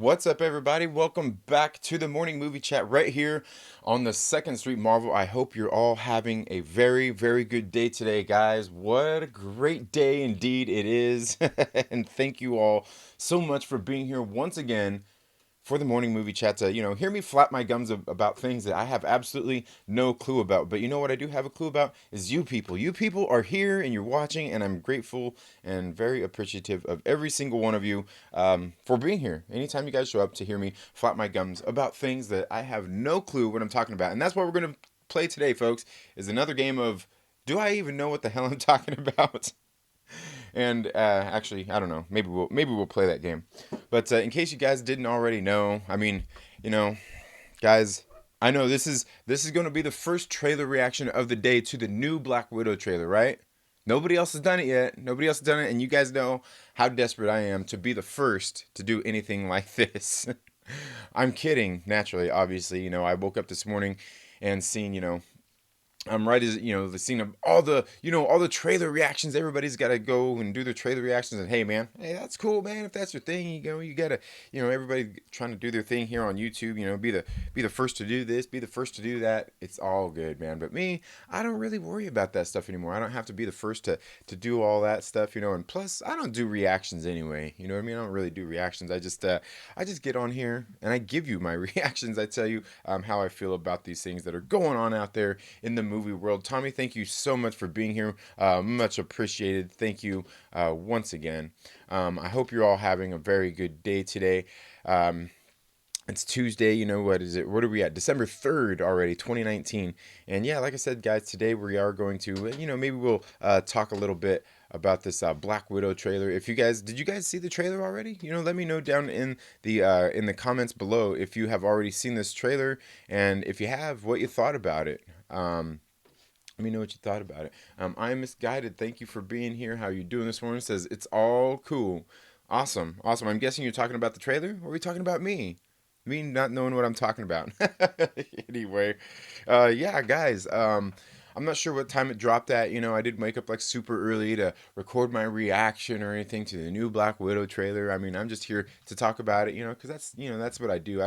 What's up, everybody? Welcome back to the morning movie chat right here on the Second Street Marvel. I hope you're all having a very, very good day today, guys. What a great day indeed it is. And thank you all so much for being here once again for the morning movie chat to, hear me flap my gums about things that I have absolutely no clue about. But you know what I do have a clue about is you people. You people are here and you're watching, and I'm grateful and very appreciative of every single one of you for being here. Anytime you guys show up to hear me flap my gums about things that I have no clue what I'm talking about. And that's what we're going to play today, folks, is another game of do I even know what the hell I'm talking about? And actually, I don't know. Maybe we'll play that game. But in case you guys didn't already know, I mean, you know, guys, I know this is going to be the first trailer reaction of the day to the new Black Widow trailer, right? Nobody else has done it yet. Nobody else has done it, and you guys know how desperate I am to be the first to do anything like this. I'm kidding, naturally, obviously. I woke up this morning and seen, right as the scene of all the trailer reactions. Everybody's got to go and do their trailer reactions, and hey man, hey, that's cool, man. If that's your thing, you gotta, everybody trying to do their thing here on YouTube. Be the first to do this, be the first to do that. It's all good, man. But me, I don't really worry about that stuff anymore. I don't have to be the first to do all that stuff, and plus I don't do reactions anyway. You know what I mean? I don't really do reactions. I just get on here and I give you my reactions. I tell you how I feel about these things that are going on out there in the movie world. Tommy, thank you so much for being here. Much appreciated. Thank you once again. I hope you're all having a very good day today. It's Tuesday, what is it? What are we at? December 3rd already, 2019. And yeah, like I said, guys, today we are going to, maybe we'll talk a little bit about this Black Widow trailer. Did you guys see the trailer already? Let me know down in the comments below if you have already seen this trailer, and if you have, what you thought about it. Let me know what you thought about it. I am Misguided. Thank you for being here. How you doing this morning? Says it's all cool. Awesome. I'm guessing you're talking about the trailer, or are we talking about me? Me not knowing what I'm talking about. Anyway, yeah, guys. I'm not sure what time it dropped at. I didn't wake up like super early to record my reaction or anything to the new Black Widow trailer. I mean, I'm just here to talk about it, because that's what I do.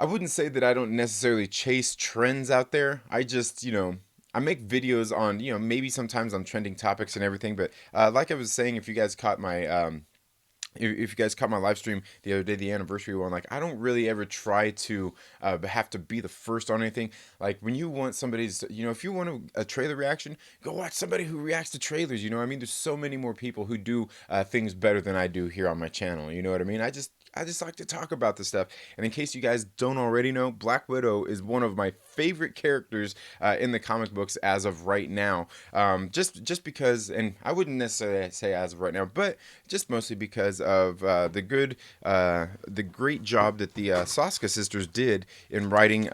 I wouldn't say that I don't necessarily chase trends out there. I just, I make videos on, maybe sometimes on trending topics and everything. But like I was saying, if you guys caught my if you guys caught my live stream the other day, the anniversary one, like I don't really ever try to have to be the first on anything. Like when you want somebody's, if you want a trailer reaction, go watch somebody who reacts to trailers. I mean, there's so many more people who do things better than I do here on my channel. You know what I mean? I just like to talk about this stuff. And in case you guys don't already know, Black Widow is one of my favorite characters in the comic books as of right now. Just because, and I wouldn't necessarily say as of right now, but just mostly because of the great job that the Saska sisters did in writing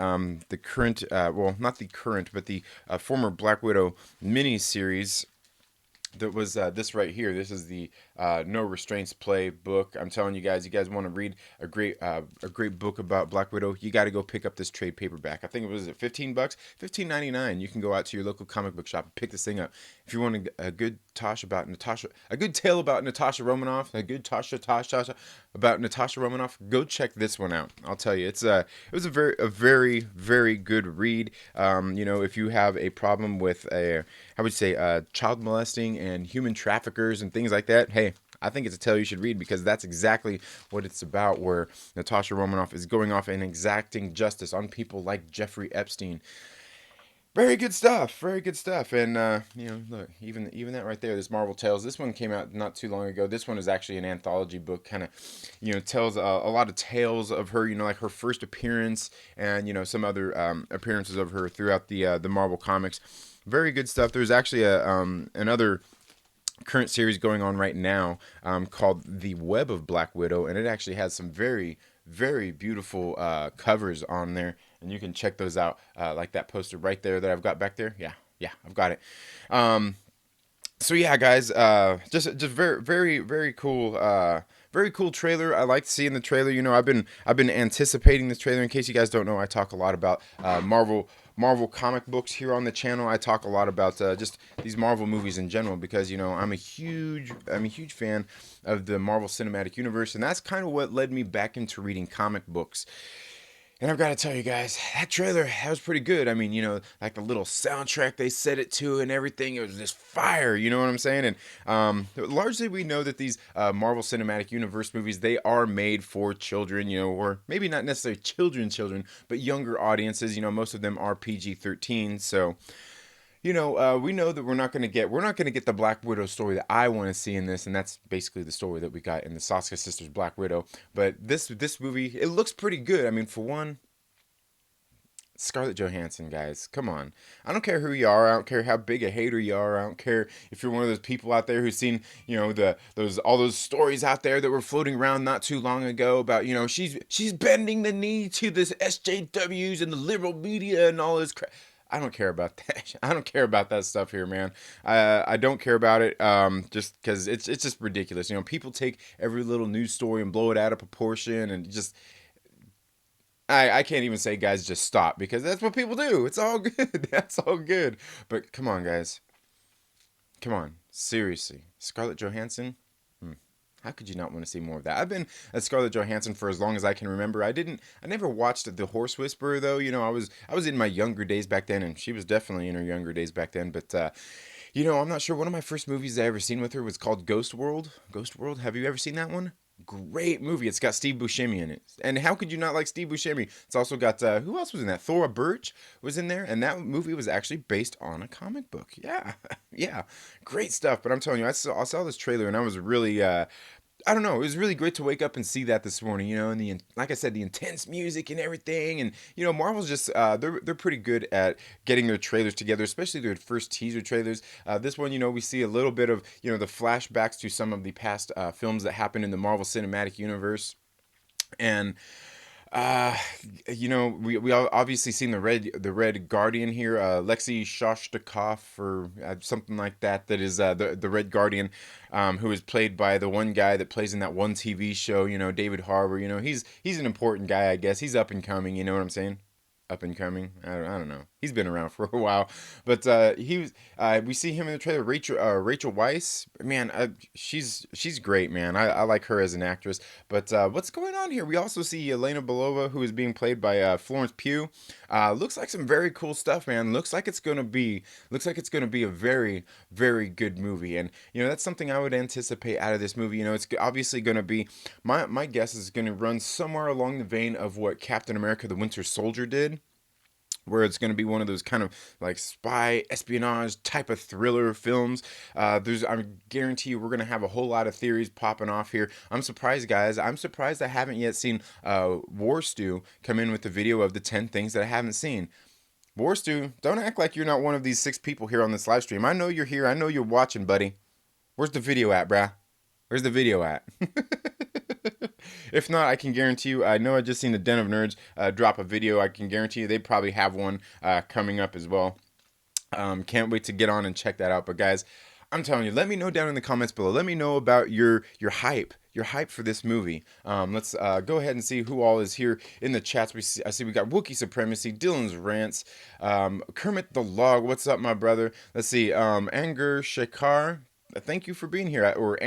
the current, well, not the current, but the former Black Widow mini-series that was this right here. This is the No Restraints Play book. I'm telling you guys want to read a great book about Black Widow, you got to go pick up this trade paperback. I think it was $15, $15.99. You can go out to your local comic book shop and pick this thing up. If you want a good a good tale about Natasha Romanoff, a good Tasha about Natasha Romanoff, go check this one out. I'll tell you, it was a very very good read. If you have a problem with I would say child molesting and human traffickers and things like that, hey, I think it's a tale you should read, because that's exactly what it's about, where Natasha Romanoff is going off and exacting justice on people like Jeffrey Epstein. Very good stuff, very good stuff. And look, even that right there, this Marvel Tales, this one came out not too long ago. This one is actually an anthology book, kind of tells a lot of tales of her, like her first appearance, and some other appearances of her throughout the Marvel comics. Very good stuff. There's actually another current series going on right now called The Web of Black Widow, and it actually has some very very beautiful covers on there, and you can check those out, like that poster right there that I've got back there. Yeah, I've got it. So yeah, guys, just very very very cool. Very cool trailer. I liked seeing the trailer. I've been anticipating this trailer. In case you guys don't know, I talk a lot about Marvel comic books here on the channel. I talk a lot about just these Marvel movies in general because I'm a huge fan of the Marvel Cinematic Universe, and that's kind of what led me back into reading comic books. And I've got to tell you guys, that trailer, that was pretty good. I mean, like the little soundtrack they set it to and everything, it was just fire, you know what I'm saying? And largely we know that these Marvel Cinematic Universe movies, they are made for children, or maybe not necessarily children, but younger audiences. Most of them are PG-13, so we know that we're not gonna get the Black Widow story that I want to see in this, and that's basically the story that we got in the Saska sisters Black Widow. But this movie, it looks pretty good. I mean, for one, Scarlett Johansson, guys, come on. I don't care who you are. I don't care how big a hater you are. I don't care if you're one of those people out there who's seen, all those stories out there that were floating around not too long ago about, she's bending the knee to this SJWs and the liberal media and all this crap. I don't care about that. I don't care about that stuff here, man. I don't care about it. Just because it's just ridiculous. People take every little news story and blow it out of proportion, and just I can't even say, guys, just stop, because that's what people do. It's all good. That's all good. But come on, guys. Come on. Seriously. Scarlett Johansson? How could you not want to see more of that? I've been a Scarlett Johansson for as long as I can remember. I never watched The Horse Whisperer, though. I was in my younger days back then, and she was definitely in her younger days back then. But I'm not sure. One of my first movies I ever seen with her was called Ghost World. Ghost World. Have you ever seen that one? Great movie. It's got Steve Buscemi in it. And how could you not like Steve Buscemi? It's also got, who else was in that? Thora Birch was in there. And that movie was actually based on a comic book. Yeah. Yeah. Great stuff. But I'm telling you, I saw this trailer and I was really, I don't know. It was really great to wake up and see that this morning, and like I said, the intense music and everything. And, Marvel's just, they're pretty good at getting their trailers together, especially their first teaser trailers. This one, we see a little bit of, the flashbacks to some of the past films that happened in the Marvel Cinematic Universe. And uh, we all obviously seen the Red Guardian here, Lexi Shostakov or something like that. That is the Red Guardian, who is played by the one guy that plays in that one TV show. David Harbour. He's an important guy, I guess. He's up and coming. You know what I'm saying? Up and coming. I don't know. He's been around for a while, but he was. We see him in the trailer. Rachel Weisz. Man, she's great, man. I like her as an actress. But what's going on here? We also see Elena Belova, who is being played by Florence Pugh. Looks like some very cool stuff, man. Looks like it's gonna be a very, very good movie, and that's something I would anticipate out of this movie. It's obviously gonna be, my guess is gonna run somewhere along the vein of what Captain America: The Winter Soldier did, where it's going to be one of those kind of like spy espionage type of thriller films. I guarantee you we're going to have a whole lot of theories popping off here. I'm surprised, guys. I'm surprised I haven't yet seen War Stew come in with the video of the 10 things that I haven't seen. War Stew, don't act like you're not one of these 6 people here on this live stream. I know you're here. I know you're watching, buddy. Where's the video at, bruh? Where's the video at? If not, I can guarantee you, I know I just seen the Den of Nerds drop a video. I can guarantee you they probably have one coming up as well. Can't wait to get on and check that out. But guys, I'm telling you, let me know down in the comments below. Let me know about your hype. Your hype for this movie. Let's go ahead and see who all is here in the chats. I see we got Wookiee Supremacy, Dylan's Rants, Kermit the Log. What's up, my brother? Let's see. Anger Shekar. Thank you for being here. Or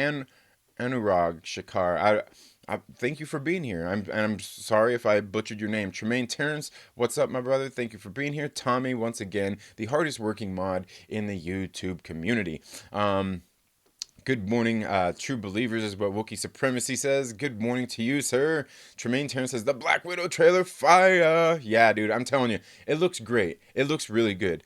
Anurag Shekar. I thank you for being here. I'm sorry if I butchered your name. Tremaine Terrence, what's up, my brother? Thank you for being here. Tommy, once again, the hardest working mod in the YouTube community. Good morning, true believers, is what Wookiee Supremacy says. Good morning to you, sir. Tremaine Terrence says, the Black Widow trailer, fire. Yeah, dude, I'm telling you, it looks great. It looks really good.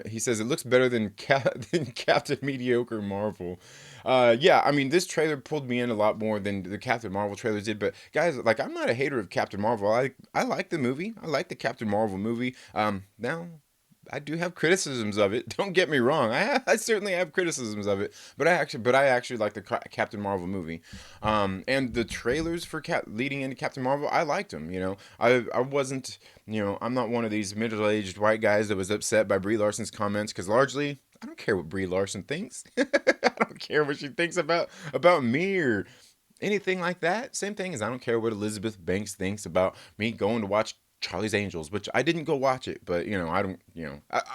He says, it looks better than Captain Mediocre Marvel. Yeah, I mean, this trailer pulled me in a lot more than the Captain Marvel trailers did. But, guys, like, I'm not a hater of Captain Marvel. I like the movie. I like the Captain Marvel movie. Now, I do have criticisms of it. Don't get me wrong. I certainly have criticisms of it, but I actually like the Captain Marvel movie, and the trailers for leading into Captain Marvel. I liked them. I wasn't. I'm not one of these middle-aged white guys that was upset by Brie Larson's comments, because largely I don't care what Brie Larson thinks. I don't care what she thinks about me or anything like that. Same thing as I don't care what Elizabeth Banks thinks about me going to watch Charlie's Angels, which I didn't go watch it, but I don't,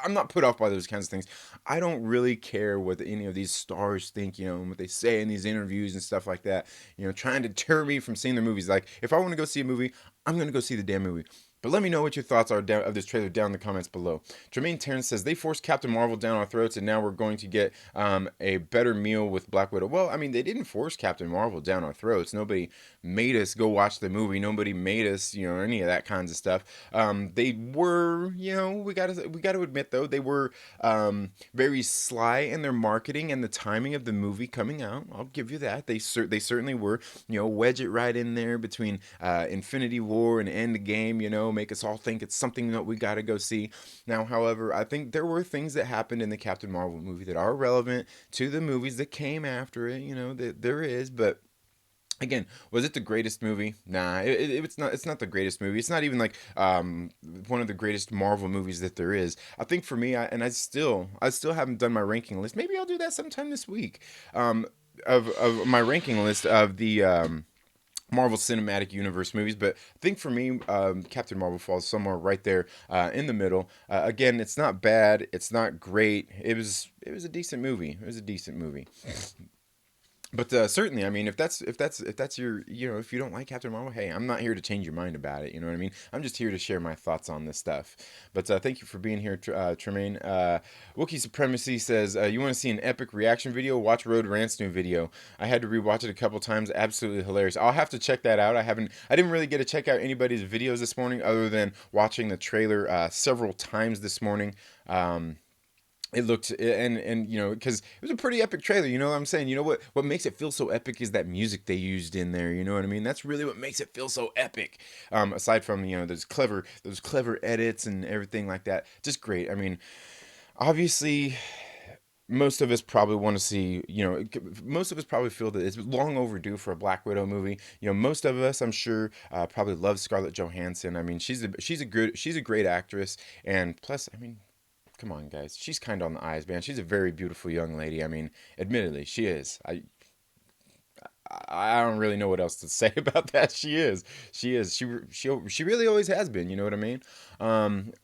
I'm not put off by those kinds of things. I don't really care what any of these stars think, and what they say in these interviews and stuff like that. Trying to deter me from seeing their movies. Like, if I want to go see a movie, I'm gonna go see the damn movie. But let me know what your thoughts are of this trailer down in the comments below. Jermaine Terrence says, they forced Captain Marvel down our throats, and now we're going to get a better meal with Black Widow. Well, I mean, they didn't force Captain Marvel down our throats. Nobody made us go watch the movie. Nobody made us, any of that kinds of stuff. They were, we gotta admit though, they were very sly in their marketing and the timing of the movie coming out. I'll give you that. They certainly were. Wedge it right in there between Infinity War and Endgame. Make us all think it's something that we gotta go see. Now, however, I think there were things that happened in the Captain Marvel movie that are relevant to the movies that came after it. That there is, but again, was it the greatest movie? Nah, it's not. It's not the greatest movie. It's not even like one of the greatest Marvel movies that there is. I think for me, I still haven't done my ranking list. Maybe I'll do that sometime this week. Of my ranking list of the Marvel Cinematic Universe movies, but I think for me, Captain Marvel falls somewhere right there in the middle. Again, it's not bad. It's not great. It was a decent movie. It was a decent movie. But certainly, I mean, if that's your, if you don't like Captain Marvel, hey, I'm not here to change your mind about it. You know what I mean? I'm just here to share my thoughts on this stuff. But thank you for being here, Tremaine. Wookiee Supremacy says, you want to see an epic reaction video? Watch Road Rant's new video. I had to rewatch it a couple times. Absolutely hilarious. I'll have to check that out. I didn't really get to check out anybody's videos this morning, other than watching the trailer several times this morning. It looked, and because it was a pretty epic trailer. You know what I'm saying? What makes it feel so epic is that music they used in there. You know what I mean? That's really what makes it feel so epic. Aside from those clever edits and everything like that, just great. I mean, obviously, most of us probably want to see, most of us probably feel that it's long overdue for a Black Widow movie. Most of us, I'm sure, probably love Scarlett Johansson. I mean, she's a great actress, and plus, I mean, come on, guys. She's kind of on the eyes, man. She's a very beautiful young lady. I mean, admittedly, she is. I don't really know what else to say about that. She is. She is. She really always has been. You know what I mean?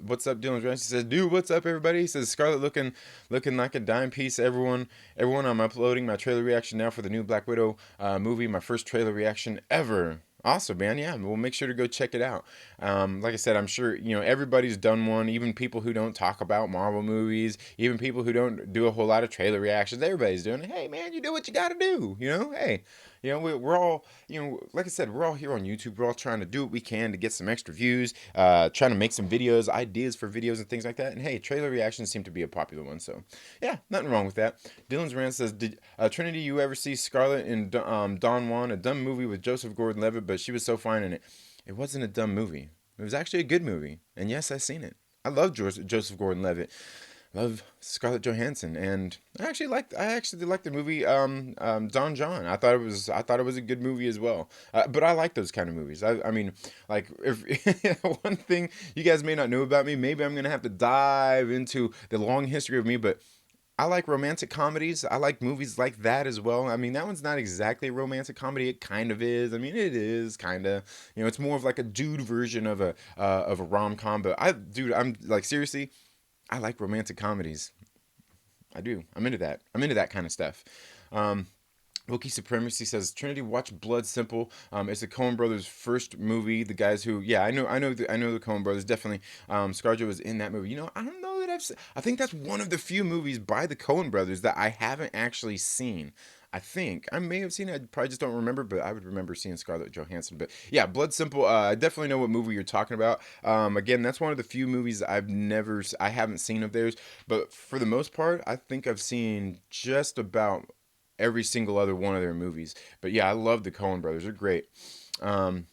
What's up, Dylan Jones? He says, "Dude, what's up, everybody?" He says, "Scarlett looking like a dime piece." Everyone, I'm uploading my trailer reaction now for the new Black Widow movie. My first trailer reaction ever. Awesome, man. Yeah, we'll make sure to go check it out. Like I said, I'm sure everybody's done one. Even people who don't talk about Marvel movies, even people who don't do a whole lot of trailer reactions, everybody's doing it. Hey, man, you do what you got to do. Hey, we're all like I said, we're all here on YouTube. We're all trying to do what we can to get some extra views, trying to make some videos, ideas for videos and things like that. And hey, trailer reactions seem to be a popular one. So yeah, nothing wrong with that. Dylan's Rand says, "Did Trinity, you ever see Scarlett in Don Juan, a dumb movie with Joseph Gordon-Levitt, but she was so fine in it. It wasn't a dumb movie. It was actually a good movie. And yes, I've seen it. I love Joseph Gordon-Levitt. Love Scarlett Johansson, and I actually liked the movie Don John. I thought it was a good movie as well. But I like those kind of movies. I mean, like, if one thing you guys may not know about me, maybe I'm gonna have to dive into the long history of me, but I like romantic comedies. I like movies like that as well. I mean, that one's not exactly a romantic comedy. It kind of is. I mean, it is kind of. It's more of like a dude version of a rom com. But I'm like, seriously, I like romantic comedies. I do. I'm into that. I'm into that kind of stuff. Um, Wookiee Supremacy says, Trinity, watch Blood Simple. It's the Coen Brothers' first movie. The guys who, yeah, I know the Coen Brothers, definitely. ScarJo was in that movie. I don't know that I think that's one of the few movies by the Coen Brothers that I haven't actually seen. I think I may have seen it. I probably just don't remember, but I would remember seeing Scarlett Johansson. But yeah, Blood Simple. I definitely know what movie you're talking about. Again, that's one of the few movies I haven't seen of theirs. But for the most part, I think I've seen just about every single other one of their movies. But yeah, I love the Coen Brothers. They're great. Um,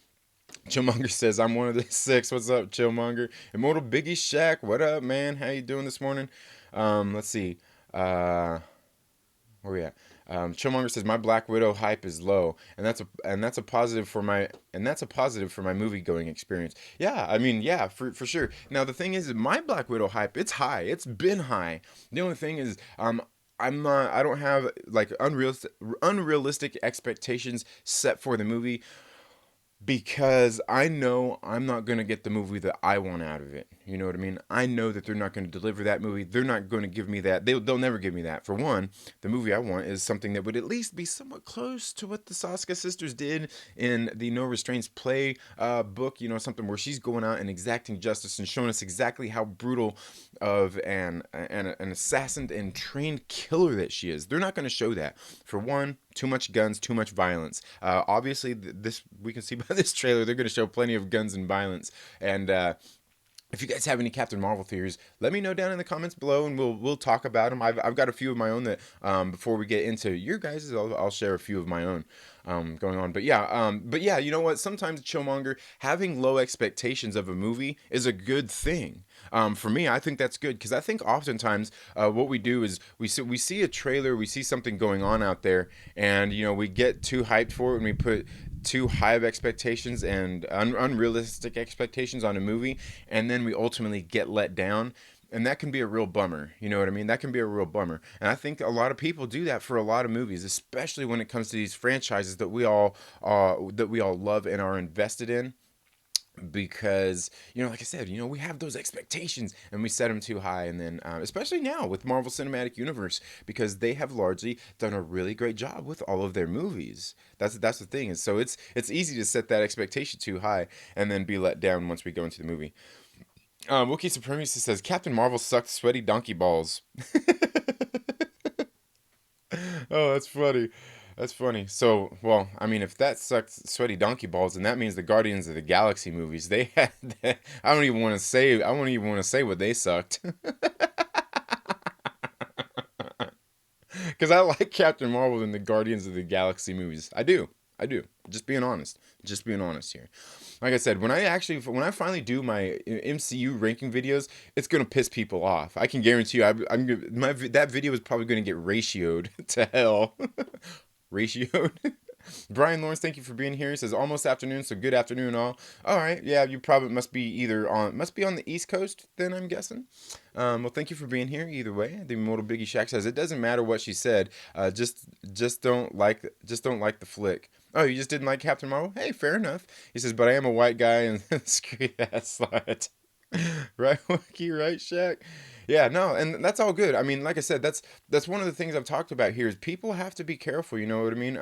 Chillmonger says, I'm one of the six. What's up, Chillmonger? Immortal Biggie Shack. What up, man? How you doing this morning? Let's see. Where we at? Chillmonger says my Black Widow hype is low, and that's a positive for my movie going experience. Yeah, I mean, yeah, for sure. Now the thing is, my Black Widow hype, it's high. It's been high. The only thing is, I don't have like unrealistic expectations set for the movie. because I know I'm not going to get the movie that I want out of it. You know what I mean? I know that they're not going to deliver that movie. They're not going to give me that. They'll never give me that. For one, the movie I want is something that would at least be somewhat close to what the Saska sisters did in the No Restraints play book. You know, something where she's going out and exacting justice and showing us exactly how brutal of an assassin and trained killer that she is. They're not going to show that. For one, too much guns, too much violence. Obviously, this we can see by this trailer, they're going to show plenty of guns and violence. And if you guys have any Captain Marvel theories, let me know down in the comments below, and we'll talk about them. I've got a few of my own that before we get into your guys', I'll share a few of my own going on. But yeah, you know what? Sometimes Chillmonger having low expectations of a movie is a good thing. For me, I think that's good because I think oftentimes what we do is we see a trailer, we see something going on out there, and you know we get too hyped for it, and we put too high of expectations and unrealistic expectations on a movie, and then we ultimately get let down. And that can be a real bummer. You know what I mean? That can be a real bummer. And I think a lot of people do that for a lot of movies, especially when it comes to these franchises that we all love and are invested in, because you know, like I said, you know, we have those expectations and we set them too high. And then especially now with Marvel Cinematic Universe, because they have largely done a really great job with all of their movies. That's the thing. Is so it's easy to set that expectation too high and then be let down once we go into the movie. Wookiee Supremacy says Captain Marvel sucked sweaty donkey balls. Oh, that's funny. That's funny. So, well, I mean, if that sucks sweaty donkey balls, then that means the Guardians of the Galaxy movies. They had. I don't even want to say. I won't even want to say what they sucked. Because I like Captain Marvel in the Guardians of the Galaxy movies. I do. I do. Just being honest. Just being honest here. Like I said, when I finally do my MCU ranking videos, it's gonna piss people off. I can guarantee you. That video is probably gonna get ratioed to hell. Ratioed. Brian Lawrence, thank you for being here. He says almost afternoon, so good afternoon all. All right, yeah, you probably must be on the East Coast then, I'm guessing. Well, thank you for being here. Either way, the Immortal Biggie Shack says it doesn't matter what she said. Just don't like the flick. Oh, you just didn't like Captain Marvel? Hey, fair enough. He says, but I am a white guy and screw that slut. Right, Wookie, right, Shaq? Yeah, no, and that's all good. I mean, like I said, that's one of the things I've talked about here is people have to be careful. You know what I mean?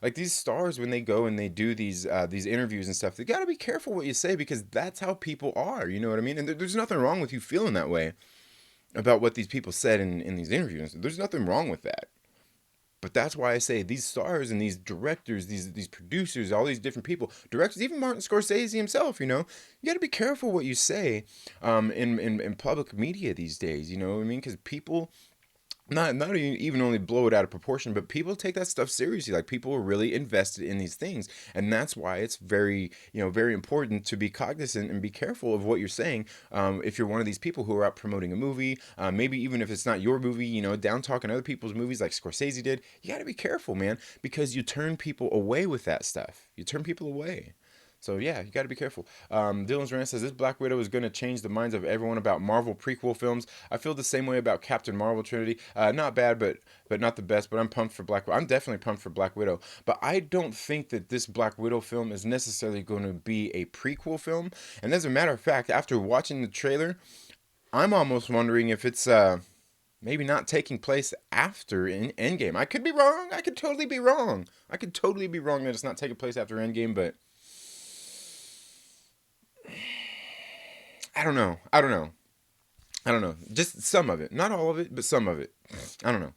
Like these stars when they go and they do these interviews and stuff, they got to be careful what you say because that's how people are. You know what I mean? And there's nothing wrong with you feeling that way about what these people said in these interviews. There's nothing wrong with that. But that's why I say these stars and these directors, these producers, all these different people, directors, even Martin Scorsese himself, you know, you got to be careful what you say in public media these days. You know what I mean? Because people not even only blow it out of proportion, but people take that stuff seriously. Like people are really invested in these things, and that's why it's very important to be cognizant and be careful of what you're saying. If you're one of these people who are out promoting a movie, maybe even if it's not your movie, you know, down talking other people's movies like Scorsese did, you got to be careful, man, because you turn people away with that stuff. You turn people away. So yeah, you got to be careful. Dylan's Rant says this Black Widow is going to change the minds of everyone about Marvel prequel films. I feel the same way about Captain Marvel Trinity. Not bad, but not the best. But I'm pumped for Black Widow. I'm definitely pumped for Black Widow. But I don't think that this Black Widow film is necessarily going to be a prequel film. And as a matter of fact, after watching the trailer, I'm almost wondering if it's maybe not taking place after in Endgame. I could be wrong. I could totally be wrong. I could totally be wrong that it's not taking place after Endgame, but I don't know. I don't know. I don't know. Just some of it, not all of it, but some of it. I don't know.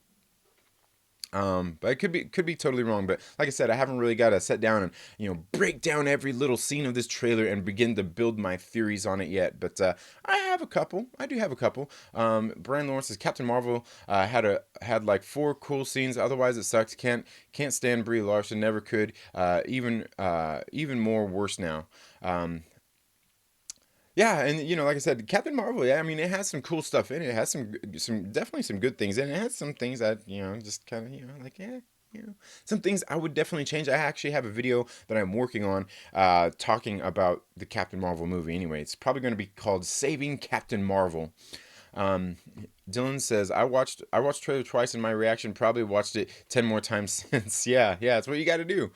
But it could be totally wrong. But like I said, I haven't really got to sit down and break down every little scene of this trailer and begin to build my theories on it yet. But I have a couple. I do have a couple. Brian Lawrence says Captain Marvel had like 4 cool scenes. Otherwise, it sucked. Can't stand Brie Larson. Never could. Even more worse now. Yeah, and like I said, Captain Marvel. Yeah, I mean, it has some cool stuff in it. It has some definitely some good things in it. It has some things that just kind of like some things I would definitely change. I actually have a video that I'm working on, talking about the Captain Marvel movie. Anyway, it's probably going to be called "Saving Captain Marvel." Um, Dylan says I watched trailer twice, and my reaction probably watched it 10 more times since. Yeah, that's what you got to do.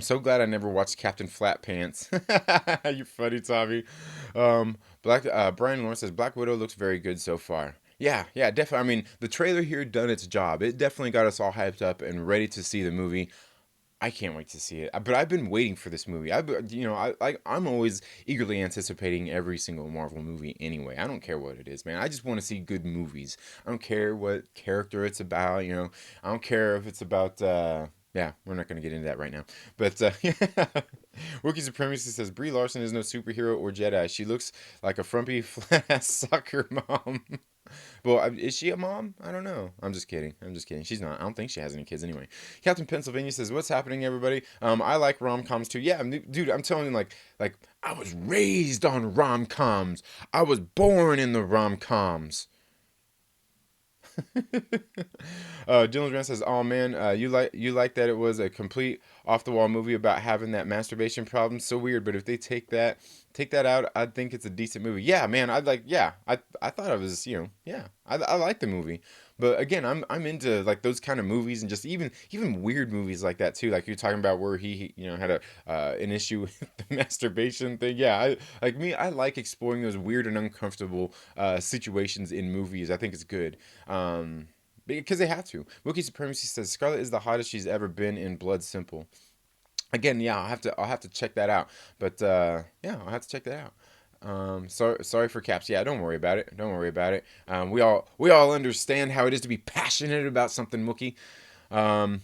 So glad I never watched Captain Flat Pants. You funny, Tommy. Brian Lawrence says Black Widow looks very good so far. Yeah, yeah, definitely. I mean, the trailer here done its job. It definitely got us all hyped up and ready to see the movie. I can't wait to see it. But I've been waiting for this movie. I'm always eagerly anticipating every single Marvel movie anyway. I don't care what it is, man. I just want to see good movies. I don't care what character it's about, you know. I don't care if it's about yeah, we're not going to get into that right now. But yeah. Wookiee Supremacy says Brie Larson is no superhero or Jedi. She looks like a frumpy flat ass soccer mom. Well, is she a mom? I don't know. I'm just kidding. I'm just kidding. She's not. I don't think she has any kids anyway. Captain Pennsylvania says, "What's happening, everybody? I like rom coms too. Yeah, dude. I'm telling you, like I was raised on rom coms. I was born in the rom coms." Dylan Grant says, "Oh man, you like that it was a complete off the wall movie about having that masturbation problem. So weird, but if they take that out, I think it's a decent movie. Yeah, man, I thought I was yeah, I like the movie, but again, I'm into like those kind of movies and just even weird movies like that too. Like you're talking about where he had an issue with the masturbation thing. Yeah, I like exploring those weird and uncomfortable situations in movies. I think it's good." Because they have to. Wookiee Supremacy says Scarlett is the hottest she's ever been in Blood Simple. Again, yeah, I'll have to check that out. But yeah, I'll have to check that out. Sorry for Caps. Yeah, don't worry about it. Don't worry about it. We all understand how it is to be passionate about something, Wookie. Um,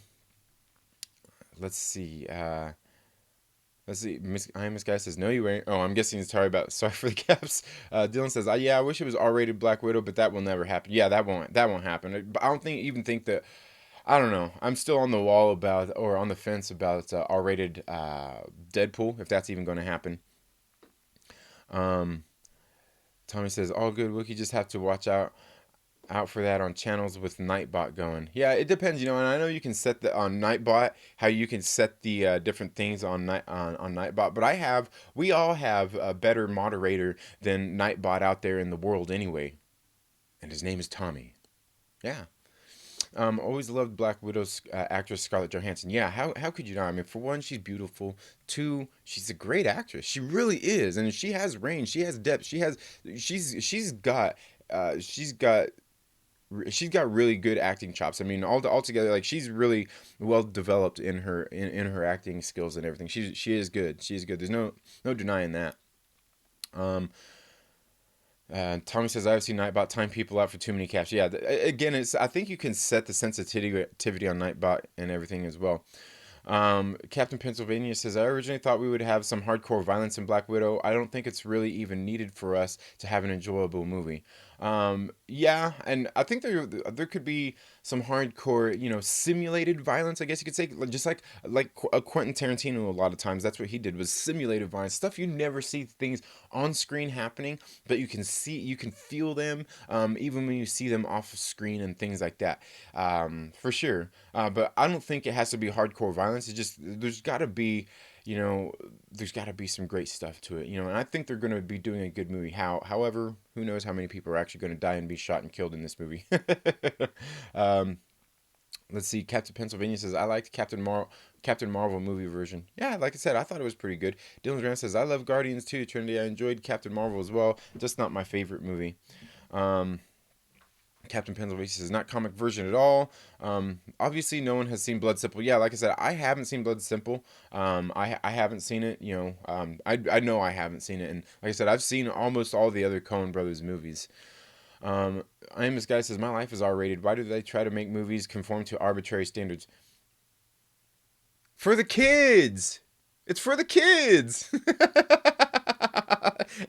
let's see. Let's see. I am Miss Guy says no, you ain't. Oh, I'm guessing it's sorry for the Caps. Dylan says, yeah, I wish it was R-rated Black Widow, but that will never happen. Yeah, that won't happen. But I don't even think that. I don't know. I'm still on the wall about, or on the fence about R-rated Deadpool, if that's even going to happen. Um, Tommy says, all good. Wookie just have to watch out for that on channels with Nightbot going. Yeah, it depends, and I know you can set the on Nightbot how you can set the different things on Nightbot, but we all have a better moderator than Nightbot out there in the world anyway, and his name is Tommy. Yeah. Always loved Black Widow's actress Scarlett Johansson. Yeah, how could you not? I mean, for one, she's beautiful. Two, she's a great actress. She really is, and she has range. She has depth. She's got she's got really good acting chops. I mean, altogether, like she's really well developed in her acting skills and everything. She is good. She is good. There's no denying that. Um, Tommy says I've seen Nightbot time people out for too many caps. Yeah, again, I think you can set the sensitivity on Nightbot and everything as well. Captain Pennsylvania says, I originally thought we would have some hardcore violence in Black Widow. I don't think it's really even needed for us to have an enjoyable movie. Yeah, and I think there could be some hardcore, simulated violence. I guess you could say, just like Quentin Tarantino. A lot of times, that's what he did was simulated violence stuff. You never see things on screen happening, but you can feel them, even when you see them off of screen and things like that. For sure. But I don't think it has to be hardcore violence. It's just you know, there's got to be some great stuff to it, and I think they're going to be doing a good movie. However, who knows how many people are actually going to die and be shot and killed in this movie. um, let's see. Captain Pennsylvania says, I liked Captain Marvel movie version. Yeah, like I said, I thought it was pretty good. Dylan Grant says, I love Guardians too, Trinity. I enjoyed Captain Marvel as well, just not my favorite movie. Um, Captain Pennsylvania says not comic version at all. Obviously, no one has seen Blood Simple. Yeah, like I said, I haven't seen Blood Simple. I haven't seen it. I know I haven't seen it, and like I said, I've seen almost all the other Coen Brothers movies. I am this guy says my life is R-rated. Why do they try to make movies conform to arbitrary standards? For the kids. It's for the kids.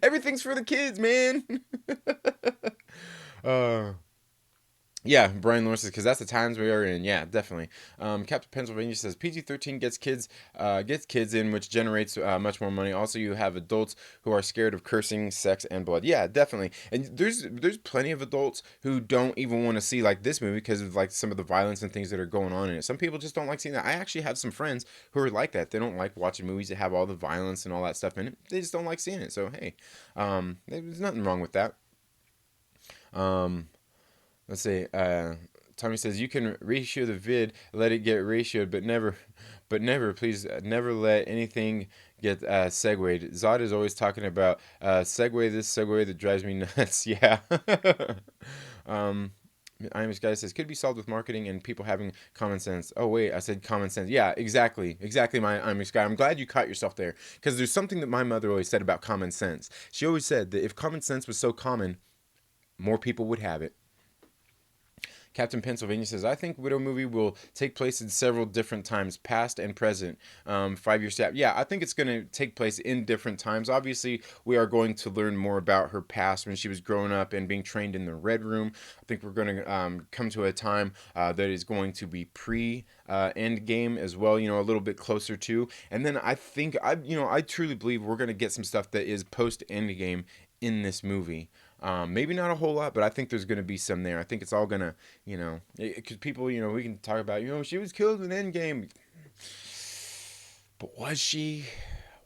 Everything's for the kids, man. uh, Yeah, Brian Lawrence says because that's the times we are in. Yeah, definitely. Captain Pennsylvania says PG-13 gets kids in, which generates much more money. Also, you have adults who are scared of cursing, sex, and blood. Yeah, definitely. And there's plenty of adults who don't even want to see like this movie because of like some of the violence and things that are going on in it. Some people just don't like seeing that. I actually have some friends who are like that. They don't like watching movies that have all the violence and all that stuff in it. They just don't like seeing it. So hey, there's nothing wrong with that. Um, Let's see. Tommy says you can ratio the vid, let it get ratioed, but never, please, never let anything get segued. Zod is always talking about segue this, segue that drives me nuts. Yeah. um, Amish guy says could be solved with marketing and people having common sense. Oh wait, I said common sense. Yeah, exactly, exactly. My Amish guy. I'm glad you caught yourself there because there's something that my mother always said about common sense. She always said that if common sense was so common, more people would have it. Captain Pennsylvania says, I think Widow movie will take place in several different times, past and present. 5 year step. Yeah, I think it's going to take place in different times. Obviously, we are going to learn more about her past when she was growing up and being trained in the Red Room. I think we're going to come to a time that is going to be pre end game as well, a little bit closer to. And then I think, I truly believe we're going to get some stuff that is post end game in this movie. Maybe not a whole lot, but I think there's going to be some there. I think it's all going to, because people, we can talk about, she was killed in Endgame. But was she?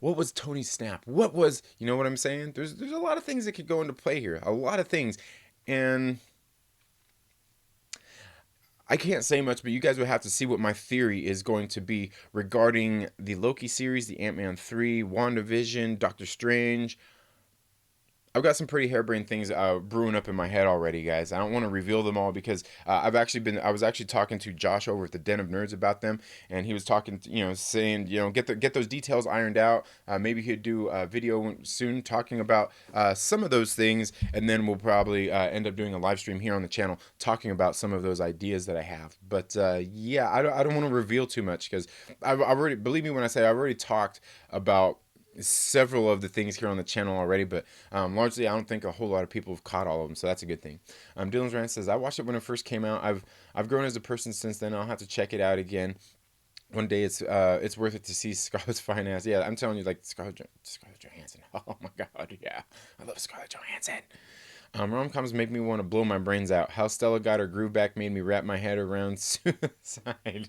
What was Tony's snap? What was, you know what I'm saying? There's a lot of things that could go into play here. A lot of things. And I can't say much, but you guys would have to see what my theory is going to be regarding the Loki series, the Ant-Man 3, WandaVision, Doctor Strange. I've got some pretty harebrained things brewing up in my head already, guys. I don't want to reveal them all because I was actually talking to Josh over at the Den of Nerds about them, and he was talking, saying, get those details ironed out. Maybe he'd do a video soon talking about some of those things, and then we'll probably end up doing a live stream here on the channel talking about some of those ideas that I have. But yeah, I don't want to reveal too much because I've already, believe me when I say I've already talked about several of the things here on the channel already, but largely I don't think a whole lot of people have caught all of them, so that's a good thing. Dylan's Rant says, I watched it when it first came out. I've grown as a person since then. I'll have to check it out again. One day it's worth it to see Scarlett's fine ass. Yeah, I'm telling you, like Scarlett Johansson. Oh my god, yeah. I love Scarlett Johansson. Rom-coms make me want to blow my brains out. How Stella got her groove back made me wrap my head around suicide.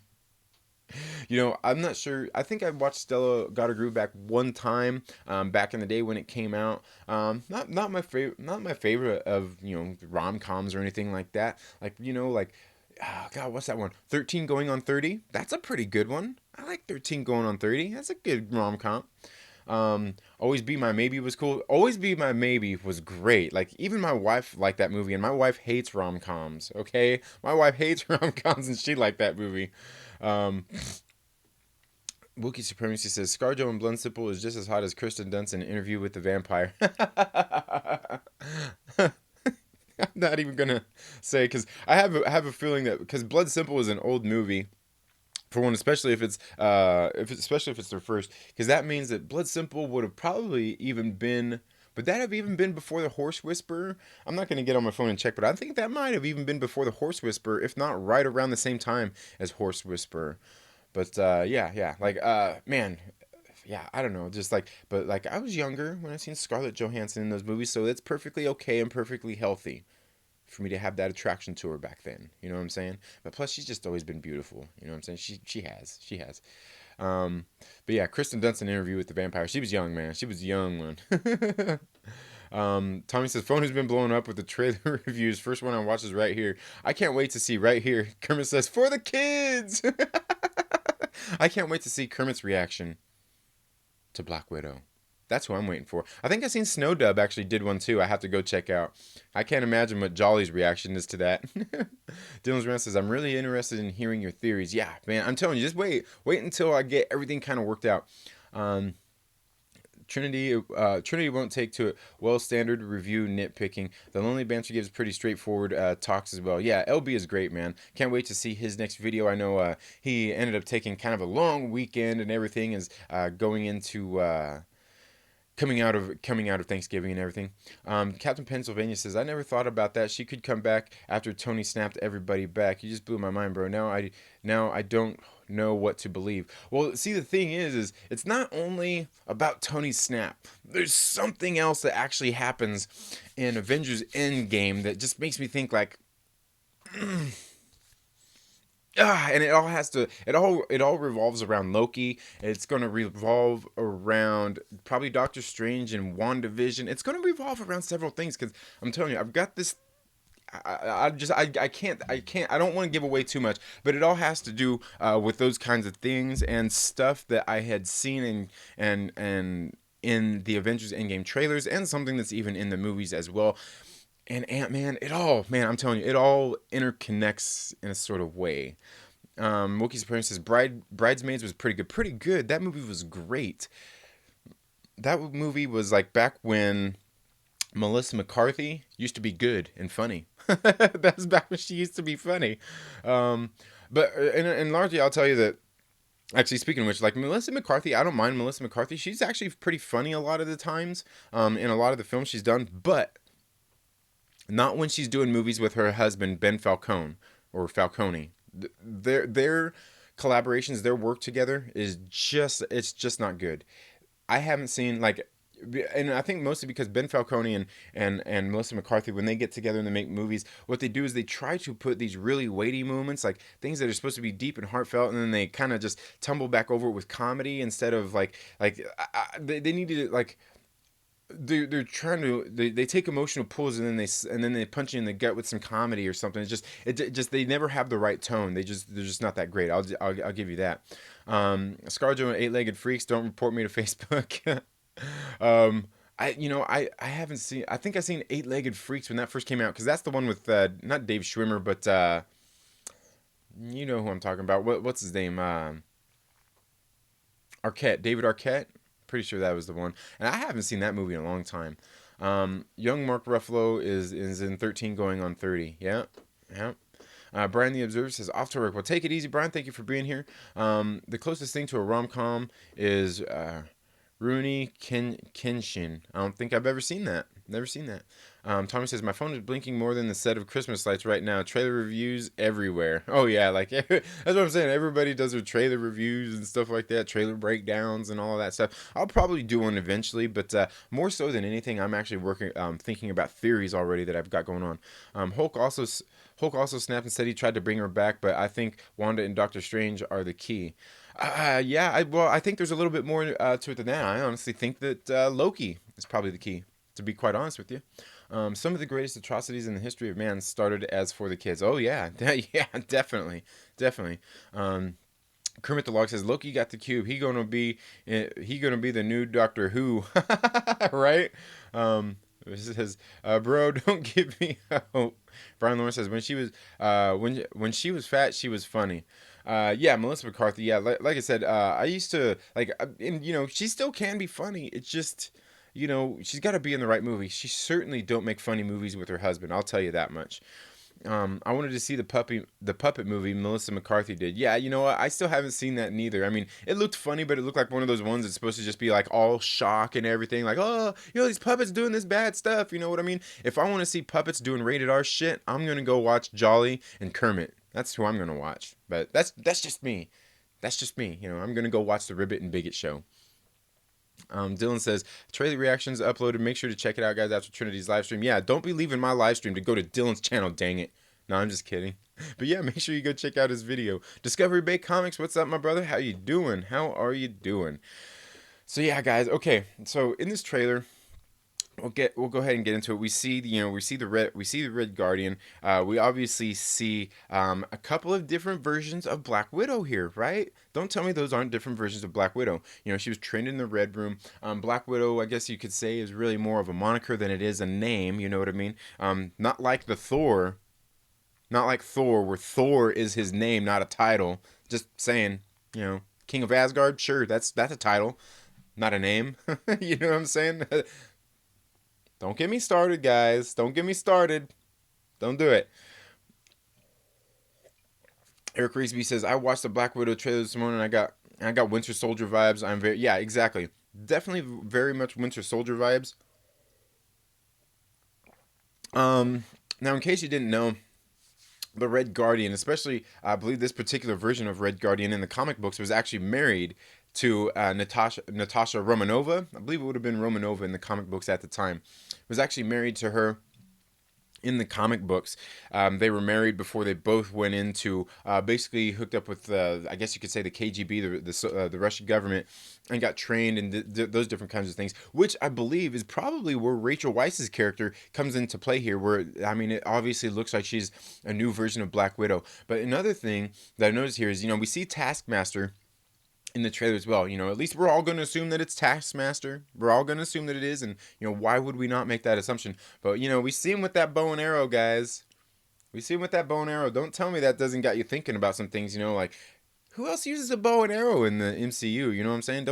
I'm not sure. I think I watched Stella Got Her Groove Back one time, back in the day when it came out. Not my favorite of rom-coms or anything like that. Oh God, what's that one? 13 Going on 30. That's a pretty good one. I like 13 Going on 30. That's a good rom-com. Always Be My Maybe was cool. Always Be My Maybe was great. Like, even my wife liked that movie, and my wife hates rom-coms, okay? My wife hates rom-coms, and she liked that movie. Wookiee Supremacy says, ScarJo in Blood Simple is just as hot as Kirsten Dunst in Interview with the Vampire. I'm not even going to say, because I have a feeling that, because Blood Simple is an old movie, for one, especially if it's their first, because that means that Blood Simple would have probably even been, would that have even been before the Horse Whisperer? I'm not going to get on my phone and check, but I think that might have even been before the Horse Whisperer, if not right around the same time as Horse Whisperer. But yeah, like man, yeah, I don't know, just like, but like I was younger when I seen Scarlett Johansson in those movies, so it's perfectly okay and perfectly healthy for me to have that attraction to her back then. You know what I'm saying? But plus, she's just always been beautiful. You know what I'm saying? She has. But yeah, Kristen Dunst in Interview with the Vampire. She was young, man. She was young, man. Tommy says, phone has been blown up with the trailer reviews. First one I watched is right here. I can't wait to see right here. Kermit says, for the kids. I can't wait to see Kermit's reaction to Black Widow. That's who I'm waiting for. I think I seen Snowdub actually did one too. I have to go check out. I can't imagine what Jolly's reaction is to that. Dylan's Rant says, I'm really interested in hearing your theories. Yeah, man, I'm telling you, just wait until I get everything kind of worked out. Trinity won't take to it. Well, standard review nitpicking. The Lonely Banter gives pretty straightforward talks as well. Yeah, LB is great, man. Can't wait to see his next video. I know he ended up taking kind of a long weekend and everything is going into coming out of Thanksgiving and everything. Captain Pennsylvania says, I never thought about that. She could come back after Tony snapped everybody back. You just blew my mind, bro. Now I don't know what to believe. Well, see, the thing is it's not only about Tony's snap. There's something else that actually happens in Avengers Endgame that just makes me think like, and it all revolves around Loki. It's going to revolve around probably Doctor Strange and WandaVision. It's going to revolve around several things because I'm telling you, I've got this I can't I don't want to give away too much, but it all has to do with those kinds of things and stuff that I had seen and in the Avengers Endgame trailers, and something that's even in the movies as well. And Ant-Man, it all, man, I'm telling you, it all interconnects in a sort of way. Wookiee's appearance says Bridesmaids was pretty good. Pretty good. That movie was great. That movie was like back when Melissa McCarthy used to be good and funny. That's back when she used to be funny. Um, but and largely, I'll tell you that. Actually, speaking of which, like Melissa McCarthy, I don't mind Melissa McCarthy. She's actually pretty funny a lot of the times in a lot of the films she's done, but not when she's doing movies with her husband Ben Falcone or Falcone. Their collaborations, their work together is just it's just not good. I haven't seen like, and I think mostly because Ben Falcone and Melissa McCarthy, when they get together and they make movies, what they do is they try to put these really weighty moments, like things that are supposed to be deep and heartfelt, and then they kind of just tumble back over it with comedy instead of they need to like they're trying to they take emotional pulls and then they punch you in the gut with some comedy or something. It's just just they never have the right tone. They're just not that great. I'll give you that. ScarJo and Eight-Legged Freaks, don't report me to Facebook. I haven't seen. I think I seen Eight-Legged Freaks when that first came out, because that's the one with not Dave Schwimmer, but you know who I'm talking about. What's his name? Arquette, David Arquette. Pretty sure that was the one. And I haven't seen that movie in a long time. Young Mark Ruffalo is in 13 going on 30. Yeah. Yeah. Brian the Observer says, off to work. Well, take it easy, Brian. Thank you for being here. The closest thing to a rom-com is Rooney Kenshin. I don't think I've ever seen that. Never seen that. Tommy says, my phone is blinking more than the set of Christmas lights right now. Trailer reviews everywhere. Oh, yeah. Like, that's what I'm saying. Everybody does their trailer reviews and stuff like that. Trailer breakdowns and all of that stuff. I'll probably do one eventually, but more so than anything, I'm actually thinking about theories already that I've got going on. Hulk also snapped and said he tried to bring her back, but I think Wanda and Doctor Strange are the key. Yeah, I think there's a little bit more to it than that. I honestly think that Loki is probably the key, to be quite honest with you. Some of the greatest atrocities in the history of man started as for the kids. Oh yeah, yeah, definitely, definitely. Kermit the Log says Loki got the cube. He gonna be the new Doctor Who, right? It says, bro, don't give me hope. Brian Lawrence says when she was fat, she was funny. Yeah, Melissa McCarthy. Yeah, like I said, I used to like, and she still can be funny. It's just, she's got to be in the right movie. She certainly don't make funny movies with her husband. I'll tell you that much. I wanted to see the puppet movie Melissa McCarthy did. Yeah, you know what? I still haven't seen that neither. I mean, it looked funny, but it looked like one of those ones that's supposed to just be like all shock and everything. Like, oh, these puppets doing this bad stuff. You know what I mean? If I want to see puppets doing rated R shit, I'm gonna go watch Jolly and Kermit. That's who I'm gonna watch. But that's just me. That's just me. I'm gonna go watch the Ribbit and Bigot show. Dylan says, trailer reactions uploaded. Make sure to check it out, guys, after Trinity's live stream. Yeah, don't be leaving my live stream to go to Dylan's channel, dang it. No, I'm just kidding. But yeah, make sure you go check out his video. Discovery Bay Comics, what's up, my brother? How you doing? How are you doing? So yeah, guys, okay. So in this trailer, we'll go ahead and get into it. We see the Red Guardian. We obviously see a couple of different versions of Black Widow here, right? Don't tell me those aren't different versions of Black Widow. She was trained in the Red Room. Black Widow, I guess you could say, is really more of a moniker than it is a name. You know what I mean? Not like Thor, where Thor is his name, not a title. Just saying, King of Asgard. Sure, that's a title, not a name. You know what I'm saying? Don't get me started, guys. Don't get me started. Don't do it. Eric Reesby says, I watched the Black Widow trailer this morning and I got Winter Soldier vibes. Yeah, exactly. Definitely very much Winter Soldier vibes. Now in case you didn't know, the Red Guardian, especially I believe this particular version of Red Guardian in the comic books, was actually married to Natasha Romanova. I believe it would have been Romanova in the comic books at the time. Was actually married to her in the comic books, they were married before they both went into basically hooked up with, I guess you could say, the KGB, the Russian government, and got trained and those different kinds of things. Which I believe is probably where Rachel Weisz's character comes into play here. Where, I mean, it obviously looks like she's a new version of Black Widow. But another thing that I noticed here is, we see Taskmaster in the trailer as well. At least we're all going to assume that it's Taskmaster. We're all going to assume that it is, and why would we not make that assumption? But we see him with that bow and arrow, guys. We see him with that bow and arrow. Don't tell me that doesn't got you thinking about some things. Like, who else uses a bow and arrow in the MCU? You know what I'm saying?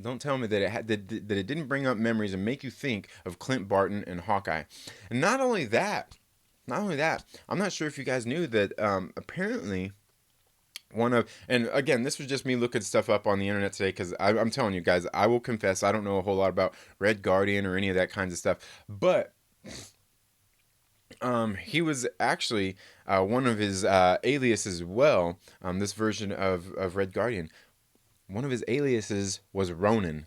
Don't tell me that that it didn't bring up memories and make you think of Clint Barton and Hawkeye. And not only that, I'm not sure if you guys knew that apparently and again, this was just me looking stuff up on the internet today, because I'm telling you guys, I will confess, I don't know a whole lot about Red Guardian or any of that kinds of stuff, but he was actually one of his aliases as well. This version of Red Guardian, one of his aliases was Ronin.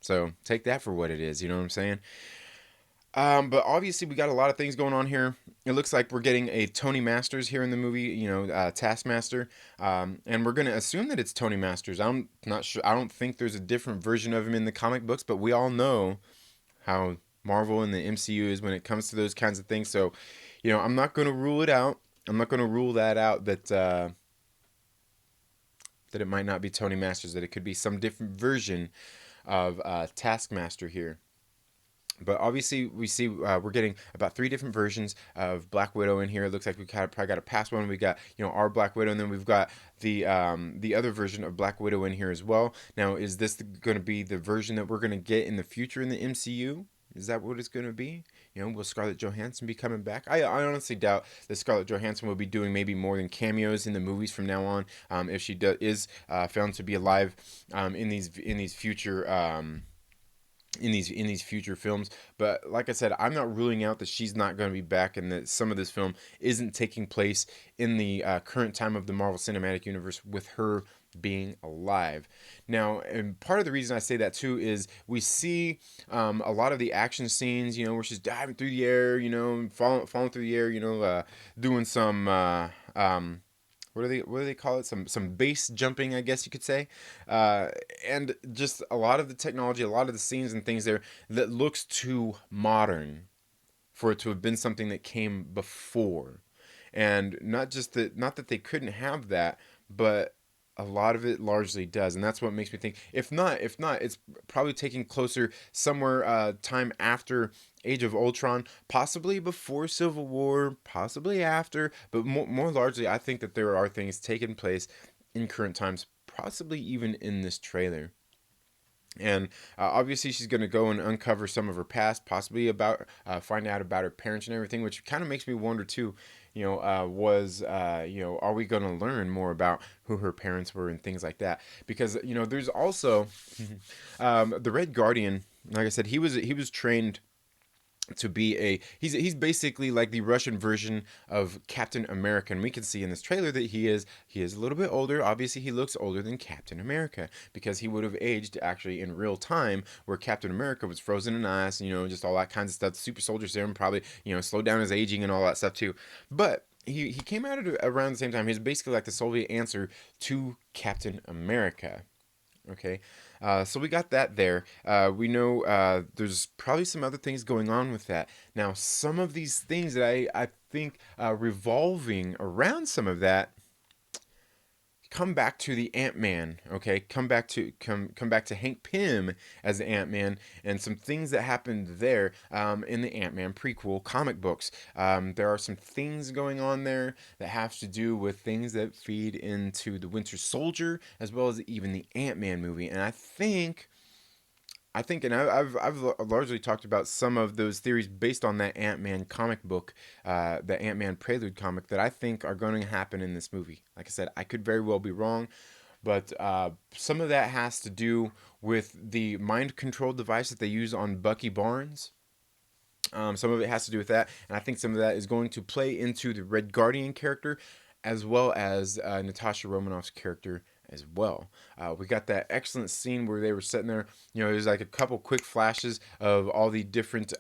So take that for what it is. You know what I'm saying? But obviously we got a lot of things going on here. It looks like we're getting a Tony Masters here in the movie, Taskmaster. And we're going to assume that it's Tony Masters. I'm not sure. I don't think there's a different version of him in the comic books, but we all know how Marvel and the MCU is when it comes to those kinds of things. So, I'm not going to rule it out. I'm not going to rule that out, that it might not be Tony Masters, that it could be some different version of Taskmaster here. But obviously, we see we're getting about 3 different versions of Black Widow in here. It looks like we probably got a past one. We got our Black Widow, and then we've got the other version of Black Widow in here as well. Now, is this going to be the version that we're going to get in the future in the MCU? Is that what it's going to be? Will Scarlett Johansson be coming back? I honestly doubt that Scarlett Johansson will be doing maybe more than cameos in the movies from now on. If she is found to be alive in these future. In these future films. But like I said, I'm not ruling out that she's not going to be back, and that some of this film isn't taking place in the current time of the Marvel Cinematic Universe with her being alive. Now, and part of the reason I say that too is we see a lot of the action scenes, where she's diving through the air, falling through the air, doing some what do they call it? Some base jumping, I guess you could say, and just a lot of the technology, a lot of the scenes and things there that looks too modern for it to have been something that came before, and not that they couldn't have that, but a lot of it largely does, and that's what makes me think, if not, it's probably taking closer somewhere time after Age of Ultron, possibly before Civil War, possibly after, but more largely, I think that there are things taking place in current times, possibly even in this trailer. And obviously, she's going to go and uncover some of her past, possibly about find out about her parents and everything, which kind of makes me wonder too. Are we going to learn more about who her parents were and things like that? Because there's also the Red Guardian. Like I said, he was trained to be he's basically like the Russian version of Captain America, and we can see in this trailer that he is a little bit older. Obviously, he looks older than Captain America because he would have aged actually in real time, where Captain America was frozen in ice, just all that kinds of stuff. Super soldier serum probably slowed down his aging and all that stuff too. But he came out at around the same time. He's basically like the Soviet answer to Captain America. Okay, so we got that there. We know there's probably some other things going on with that. Now, some of these things that I think revolving around some of that come back to the Ant-Man, okay? Come back to Hank Pym as the Ant-Man, and some things that happened there in the Ant-Man prequel comic books. There are some things going on there that have to do with things that feed into the Winter Soldier, as well as even the Ant-Man movie. And I think, and I've largely talked about some of those theories based on that Ant-Man comic book, the Ant-Man Prelude comic, that I think are going to happen in this movie. Like I said, I could very well be wrong, but some of that has to do with the mind control device that they use on Bucky Barnes. Some of it has to do with that, and I think some of that is going to play into the Red Guardian character, as well as Natasha Romanoff's character as well. We got that excellent scene where they were sitting there. There's like a couple quick flashes of all the different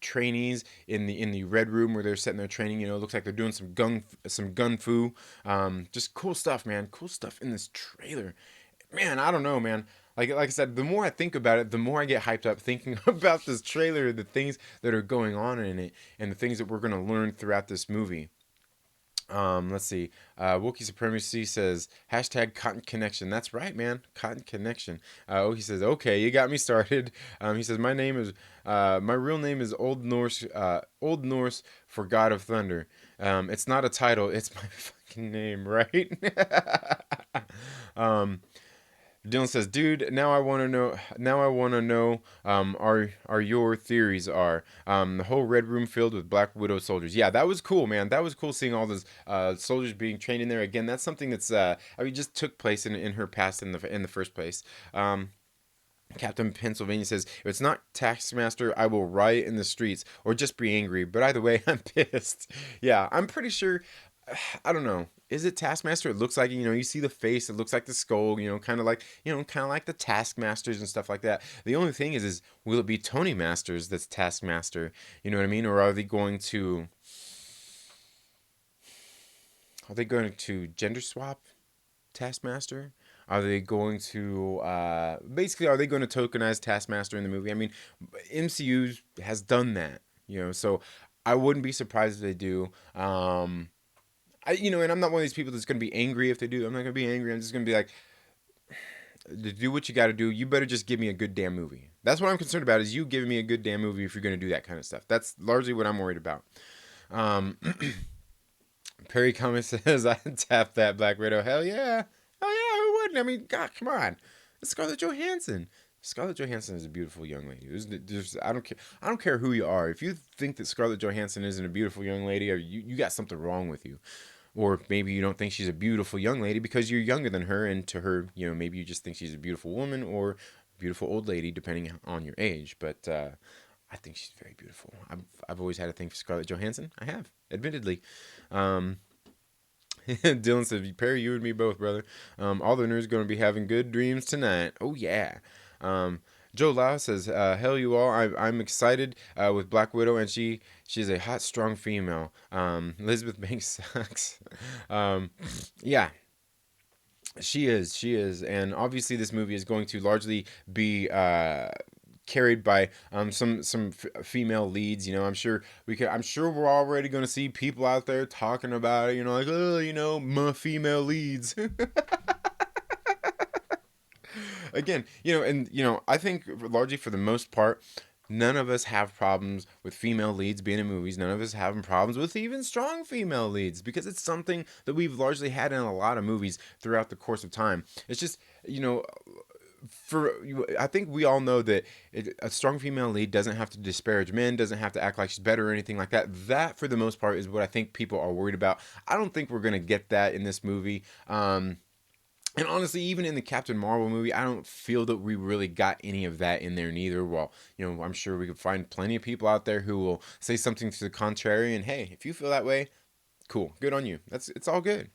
trainees in the red room where they're sitting there training. You know, it looks like they're doing some gun fu. Just cool stuff, man. Cool stuff in this trailer. Man, I don't know, man. Like I said, the more I think about it, the more I get hyped up thinking about this trailer, the things that are going on in it, and the things that we're gonna learn throughout this movie. Let's see. Wookie Supremacy says hashtag Cotton Connection. That's right, man. Cotton Connection. Wookie says, okay, you got me started. He says my real name is Old Norse for God of Thunder. It's not a title. It's my fucking name, right? um, Dylan says, "Dude, now I want to know. Now I want to know. Are your theories are the whole red room filled with Black Widow soldiers? Yeah, that was cool, man. That was cool seeing all those soldiers being trained in there. Again, that's something that's I mean, just took place in her past in the first place. Captain Pennsylvania says, if it's not Taskmaster, I will riot in the streets or just be angry. But either way, I'm pissed. Yeah, I'm pretty sure. I don't know. Is it Taskmaster? It looks like, you know, you see the face. It looks like the skull, you know, kind of like the Taskmasters and stuff like that. The only thing is will it be Tony Masters that's Taskmaster? You know what I mean? Or are they going to gender swap Taskmaster? Are they going to basically are they going to tokenize Taskmaster in the movie? I mean, MCU has done that, you know, so I wouldn't be surprised if they do. And I'm not one of these people that's going to be angry if they do. I'm not going to be angry. I'm just going to be like, to do what you got to do. You better just give me a good damn movie. That's what I'm concerned about, is you giving me a good damn movie if you're going to do that kind of stuff. That's largely what I'm worried about. Perry Cummings says, I tap that Black Widow. Hell yeah. Hell yeah, who wouldn't? I mean, God, come on. It's Scarlett Johansson. Scarlett Johansson is a beautiful young lady. I don't care. I don't care who you are. If you think that Scarlett Johansson isn't a beautiful young lady, or you got something wrong with you. Or maybe you don't think she's a beautiful young lady because you're younger than her, and to her, you know, maybe you just think she's a beautiful woman or a beautiful old lady, depending on your age. But I think she's very beautiful. I've always had a thing for Scarlett Johansson. I have, admittedly. Dylan said, Perry, you and me both, brother. All the nerds going to be having good dreams tonight. Oh, yeah. Joe Lau says, hell you all, I'm excited with Black Widow, and she's a hot, strong female. Elizabeth Banks sucks. Yeah. She is. And obviously this movie is going to largely be carried by some female leads. You know, I'm sure we're already going to see people out there talking about it, you know, like, oh, you know, my female leads. Again, I think largely for the most part, none of us have problems with female leads being in movies. None of us have problems with even strong female leads, because it's something that we've largely had in a lot of movies throughout the course of time. It's just, I think we all know that a strong female lead doesn't have to disparage men, doesn't have to act like she's better or anything like that. That, for the most part, is what I think people are worried about. I don't think we're going to get that in this movie. And honestly, even in the Captain Marvel movie, I don't feel that we really got any of that in there neither. Well, I'm sure we could find plenty of people out there who will say something to the contrary. And hey, if you feel that way, cool, good on you. It's all good.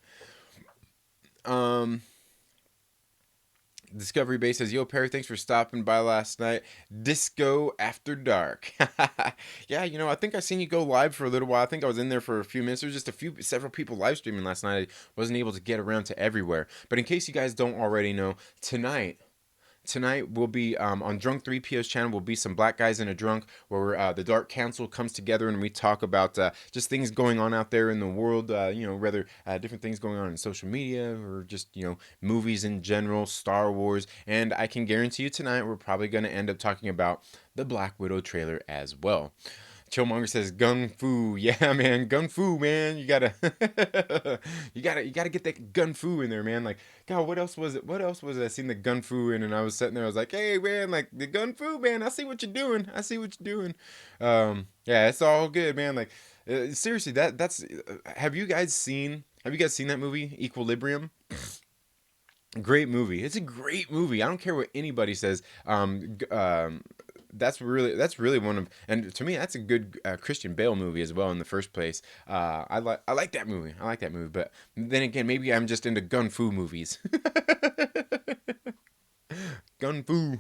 Discovery Base says, yo, Perry, thanks for stopping by last night. Disco After Dark. Yeah, I think I seen you go live for a little while. I think I was in there for a few minutes. There was just several people live streaming last night. I wasn't able to get around to everywhere. But in case you guys don't already know, Tonight will be on Drunk 3PO's channel. Will be some Black Guys in a Drunk, where the Dark Council comes together and we talk about just things going on out there in the world. Whether different things going on in social media or just movies in general, Star Wars. And I can guarantee you tonight we're probably going to end up talking about the Black Widow trailer as well. Chillmonger says gun fu. Yeah, man, gun fu, man. You gotta you gotta get that gun fu in there, man. Like, God, what else was it I seen the gun fu in? And I was sitting there, I was like, hey, man, like, the gun fu, man, I see what you're doing. Yeah, it's all good, man. Like, seriously, that's have you guys seen that movie, Equilibrium? Great movie. It's a great movie. I don't care what anybody says. That's really one of, and to me that's a good Christian Bale movie as well in the first place. I like that movie. But then again, maybe I'm just into gun fu movies. gun fu.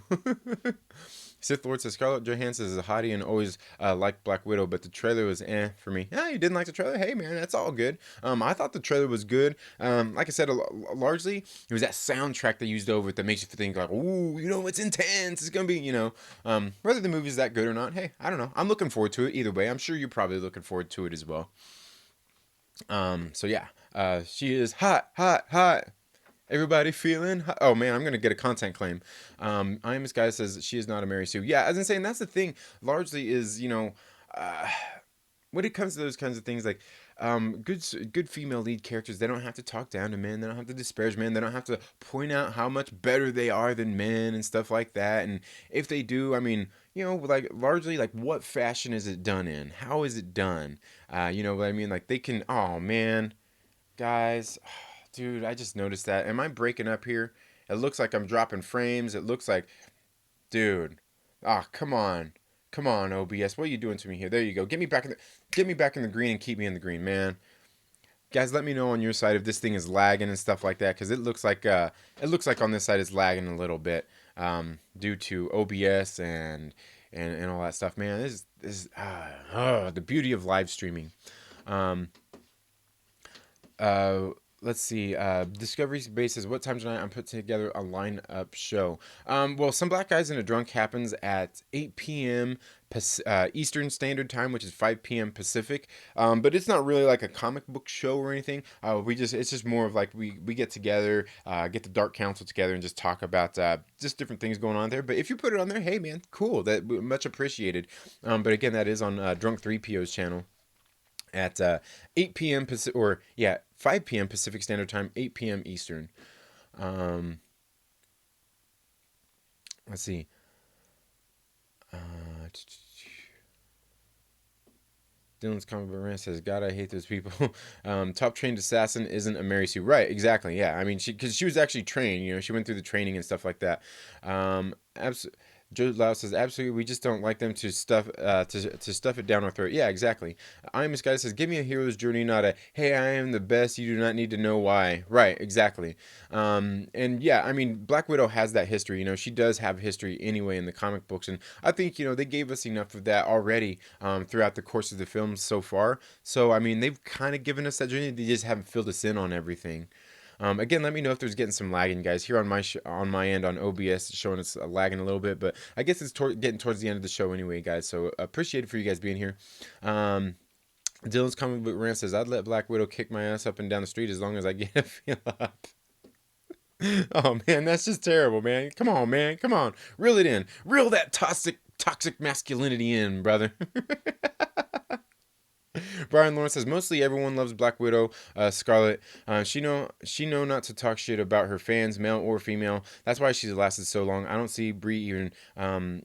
Sith Lord says Scarlett Johansson is a hottie and always liked Black Widow, but the trailer was for me. Yeah, you didn't like the trailer? Hey man, that's all good. I thought the trailer was good. Like I said, largely it was that soundtrack they used over it that makes you think like, ooh, it's intense. It's gonna be, whether the movie's that good or not. Hey, I don't know. I'm looking forward to it either way. I'm sure you're probably looking forward to it as well. So yeah, she is hot, hot, hot. Everybody feeling hot? Oh man, I'm gonna get a content claim. I am this guy that says she is not a Mary Sue. Yeah, as I'm saying, that's the thing. Largely is uh, when it comes to those kinds of things, like good female lead characters, they don't have to talk down to men. They don't have to disparage men. They don't have to point out how much better they are than men and stuff like that. And if they do, I mean, like largely, like what fashion is it done in? How is it done? You know what I mean? Like they can. Oh man, guys, dude, I just noticed that. Am I breaking up here? It looks like I'm dropping frames. It looks like, dude. Ah, come on. Come on, OBS. What are you doing to me here? There you go. Get me back in the green and keep me in the green, man. Guys, let me know on your side if this thing is lagging and stuff like that, because it looks like on this side it's lagging a little bit, due to OBS and all that stuff. Man, this is the beauty of live streaming. Um, uh, let's see. Discovery Base says, what time tonight I'm putting together a lineup show. Well, Some Black Guys in a Drunk happens at 8 p.m. Eastern Standard Time, which is 5 p.m. Pacific. But it's not really like a comic book show or anything. It's just more of like we get together, get the Dark Council together, and just talk about just different things going on there. But if you put it on there, hey man, cool. That much appreciated. But again, that is on Drunk 3PO's channel at 8 p.m. Pacific, or yeah, 5 p.m. Pacific Standard Time, 8 p.m. Eastern. Um, let's see. Uh, Dylan's comic book rant says, "God, I hate those people." Top trained assassin isn't a Mary Sue, right? Exactly. Yeah. I mean, because she was actually trained. She went through the training and stuff like that. Absolutely. Joe Lau says, absolutely, we just don't like them to stuff it down our throat. Yeah, exactly. I'm this guy that says, give me a hero's journey, not a, hey, I am the best, you do not need to know why. Right, exactly. And yeah, I mean, Black Widow has that history. She does have history anyway in the comic books. And I think, they gave us enough of that already throughout the course of the film so far. So, I mean, they've kind of given us that journey. They just haven't filled us in on everything. Again, let me know if there's getting some lagging, guys. Here on my end on OBS, it's showing it's lagging a little bit, but I guess it's getting towards the end of the show anyway, guys. So appreciate it for you guys being here. Dylan's comic book rant says, I'd let Black Widow kick my ass up and down the street as long as I get a feel up. Oh man, that's just terrible, man. Come on, man. Come on. Reel it in. Reel that toxic masculinity in, brother. Brian Lawrence says, mostly everyone loves Black Widow, Scarlet. She know not to talk shit about her fans, male or female. That's why she's lasted so long. I don't see Brie being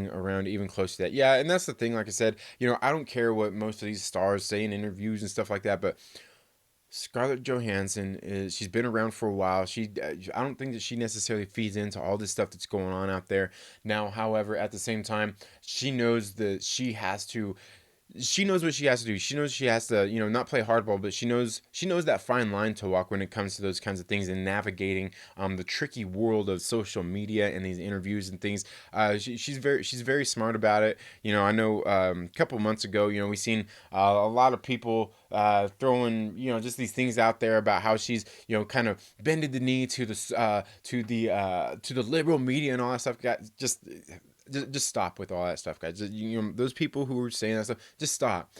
around even close to that. Yeah, and that's the thing. Like I said, I don't care what most of these stars say in interviews and stuff like that, but Scarlett Johansson she's been around for a while. I don't think that she necessarily feeds into all this stuff that's going on out there now. However, at the same time, she knows that she knows what she has to do. She knows she has to, not play hardball, but she knows that fine line to walk when it comes to those kinds of things and navigating the tricky world of social media and these interviews and things. She's very smart about it. I know a couple months ago, we seen a lot of people throwing, just these things out there about how she's, kind of bended the knee to the liberal media and all that stuff. Just stop with all that stuff, guys. Those people who are saying that stuff, just stop.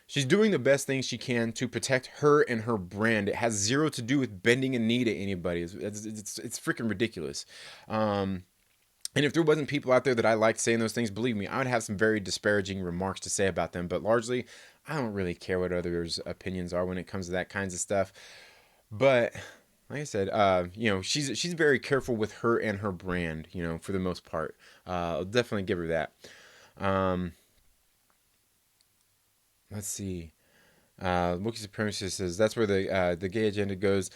She's doing the best thing she can to protect her and her brand. It has zero to do with bending a knee to anybody. It's freaking ridiculous. And if there wasn't people out there that I liked saying those things, believe me, I would have some very disparaging remarks to say about them. But largely, I don't really care what others' opinions are when it comes to that kinds of stuff. But like I said, she's very careful with her and her brand, for the most part. I'll definitely give her that. Let's see. Wookiee Supremacist says that's where the gay agenda goes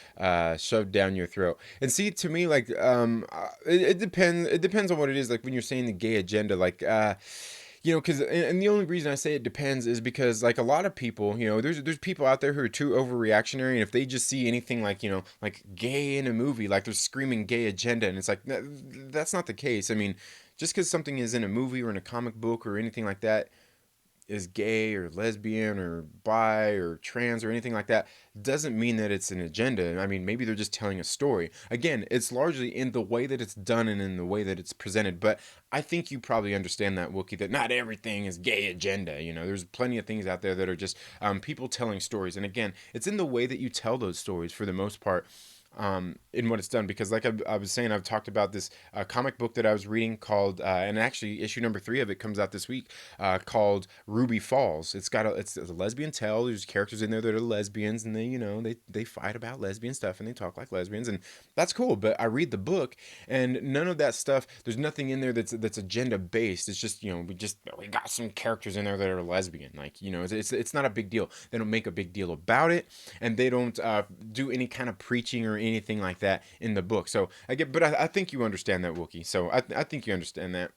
shoved down your throat. And see, to me, like it depends. It depends on what it is. Like when you're saying the gay agenda, like Because and the only reason I say it depends is because like a lot of people, there's people out there who are too overreactionary, and if they just see anything like like gay in a movie, like they're screaming gay agenda, and it's like that's not the case. I mean, just because something is in a movie or in a comic book or anything like that is gay or lesbian or bi or trans or anything like that doesn't mean that it's an agenda. I mean, maybe they're just telling a story. Again, it's largely in the way that it's done and in the way that it's presented. But I think you probably understand that, Wookie, that not everything is gay agenda. There's plenty of things out there that are just people telling stories. And again, it's in the way that you tell those stories for the most part, in what it's done. Because like I was saying, I've talked about this comic book that I was reading called, and actually issue number 3 of it comes out this week, called Ruby Falls. It's a lesbian tale. There's characters in there that are lesbians, and they fight about lesbian stuff and they talk like lesbians, and that's cool. But I read the book, and none of that stuff. There's nothing in there that's agenda based. It's just we got some characters in there that are lesbian. Like it's not a big deal. They don't make a big deal about it, and they don't do any kind of preaching or anything like that in the book. So but I think you understand that, Wookie. So I think you understand that.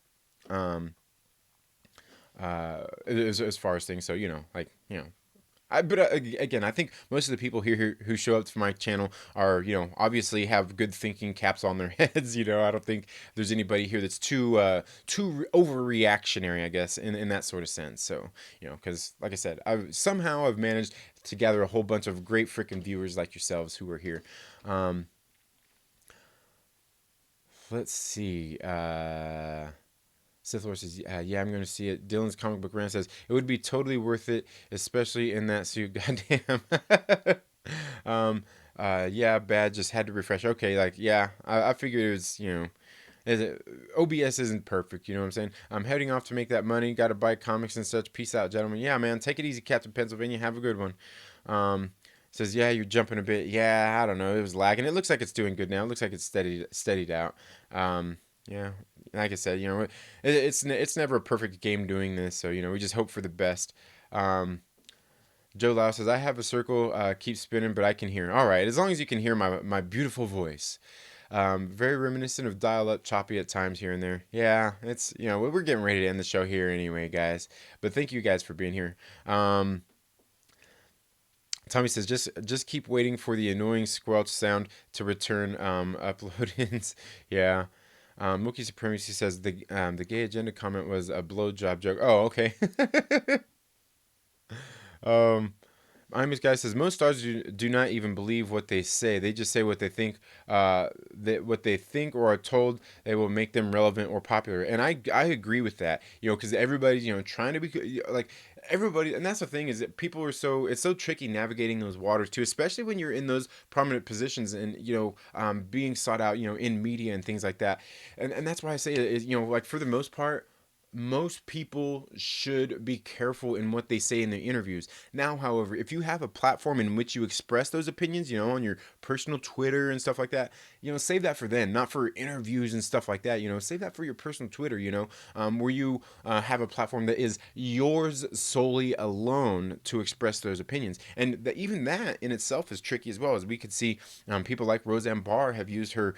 As far as things, so but again, I think most of the people here who show up to my channel are, obviously have good thinking caps on their heads. I don't think there's anybody here that's too overreactionary, I guess, in that sort of sense. So, because like I said, I've managed to gather a whole bunch of great freaking viewers like yourselves who are here. Let's see. Sith Lord says, yeah, I'm going to see it. Dylan's comic book rant says, it would be totally worth it, especially in that suit. Goddamn. Yeah, bad. Just had to refresh. Okay, like, yeah, I figured it was, OBS isn't perfect, you know what I'm saying? I'm heading off to make that money. Got to buy comics and such. Peace out, gentlemen. Yeah, man, take it easy, Captain Pennsylvania. Have a good one. Says, yeah, you're jumping a bit. Yeah, I don't know. It was lagging. It looks like it's doing good now. It looks like it's steadied out. Yeah, like I said, it's never a perfect game doing this, so we just hope for the best. Joe Lau says, I have a circle, keep spinning, but I can hear. All right, as long as you can hear my beautiful voice. Very reminiscent of dial-up, choppy at times here and there. Yeah, it's we're getting ready to end the show here anyway, guys. But thank you guys for being here. Tommy says, just keep waiting for the annoying squelch sound to return upload-ins. Yeah. Mookie Supremacy says the gay agenda comment was a blowjob joke. Oh, okay. I'm this guy says most stars do not even believe what they say. They just say what they think. What they think or are told they will make them relevant or popular. And I agree with that. Because everybody's trying to be like everybody, and that's the thing is that people are it's so tricky navigating those waters too, especially when you're in those prominent positions and being sought out in media and things like that. And that's why I say is like for the most part, most people should be careful in what they say in their interviews. Now, however, if you have a platform in which you express those opinions, on your personal Twitter and stuff like that, save that for then, not for interviews and stuff like that. Save that for your personal Twitter, where you have a platform that is yours solely alone to express those opinions. And even that in itself is tricky as well, as we could see people like Roseanne Barr have used her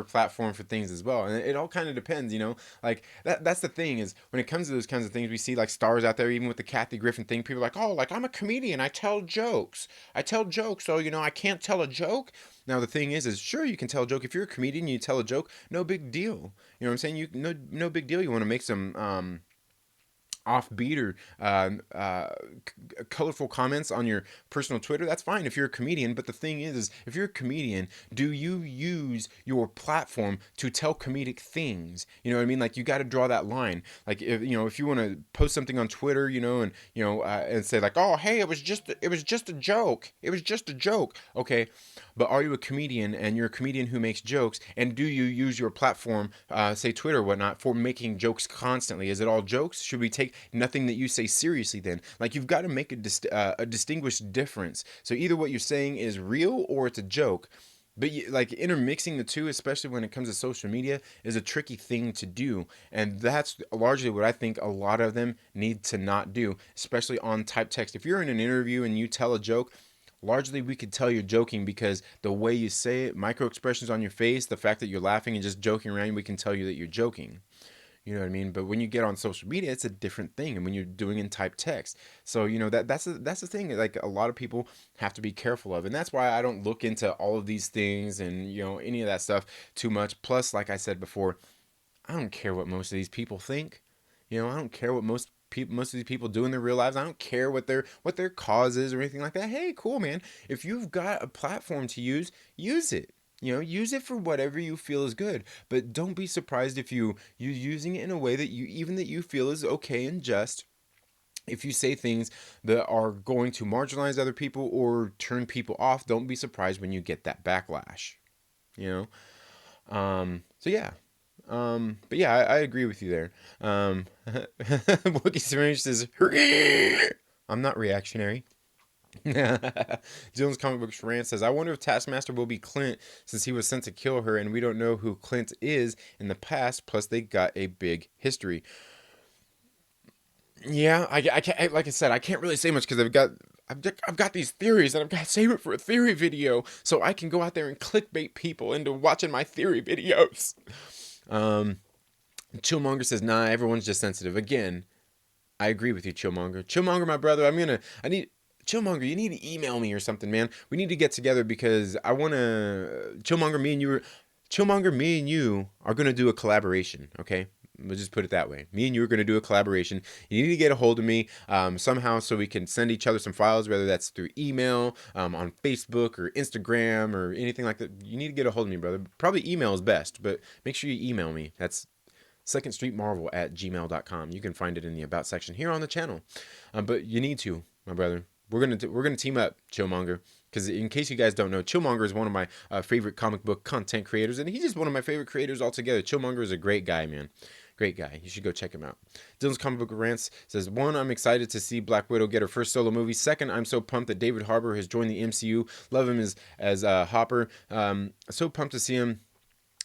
platform for things as well. And it all kind of depends, like that's the thing is when it comes to those kinds of things, we see like stars out there, even with the Kathy Griffin thing, people are like, oh, like I'm a comedian, I tell jokes, so I can't tell a joke. Now the thing is sure, you can tell a joke. If you're a comedian and you tell a joke, no big deal. You know what I'm saying? No big deal. You want to make some offbeat or colorful comments on your personal Twitter, that's fine if you're a comedian. But the thing is if you're a comedian, do you use your platform to tell comedic things? You know what I mean? Like you got to draw that line. Like if you want to post something on Twitter, and say like, oh, hey, it was just a joke. It was just a joke. Okay, but are you a comedian and you're a comedian who makes jokes? And do you use your platform, say Twitter or whatnot, for making jokes constantly? Is it all jokes? Should we take nothing that you say seriously then? Like you've got to make a distinguished difference. So either what you're saying is real or it's a joke. But like intermixing the two, especially when it comes to social media, is a tricky thing to do. And that's largely what I think a lot of them need to not do, especially on type text. If you're in an interview and you tell a joke, largely we could tell you're joking because the way you say it, micro expressions on your face, the fact that you're laughing and just joking around, we can tell you that you're joking. You know what I mean? But when you get on social media, it's a different thing. And when you're doing in type text, so that's the thing. Like a lot of people have to be careful of, and that's why I don't look into all of these things and any of that stuff too much. Plus, like I said before, I don't care what most of these people think. I don't care what most of these people do in their real lives. I don't care what their cause is or anything like that. Hey, cool, man. If you've got a platform to use it. Use it for whatever you feel is good. But don't be surprised if you're using it in a way that you feel is okay and just. If you say things that are going to marginalize other people or turn people off, don't be surprised when you get that backlash. You so yeah. But yeah, I agree with you there. Wookie Strange says, I'm not reactionary. Dylan's comic book rant says, I wonder if Taskmaster will be Clint since he was sent to kill her and we don't know who Clint is in the past, plus they got a big history. Yeah, I can't, like I said, I can't really say much because I've got these theories and I've got to save it for a theory video so I can go out there and clickbait people into watching my theory videos. Chillmonger says, nah, everyone's just sensitive. Again, I agree with you, Chillmonger. Chillmonger, my brother, Chillmonger, you need to email me or something, man. We need to get together because I want to, Chillmonger, me and you are going to do a collaboration, okay? We'll just put it that way. Me and you are going to do a collaboration. You need to get a hold of me somehow so we can send each other some files, whether that's through email, on Facebook or Instagram or anything like that. You need to get a hold of me, brother. Probably email is best, but make sure you email me. That's secondstreetmarvel@gmail.com. You can find it in the About section here on the channel. But you need to, my brother. We're gonna team up, Chillmonger. Because in case you guys don't know, Chillmonger is one of my favorite comic book content creators, and he's just one of my favorite creators altogether. Chillmonger is a great guy, man. Great guy. You should go check him out. Dylan's Comic Book Rants says, 1, I'm excited to see Black Widow get her first solo movie. 2nd, I'm so pumped that David Harbour has joined the MCU. Love him as Hopper. So pumped to see him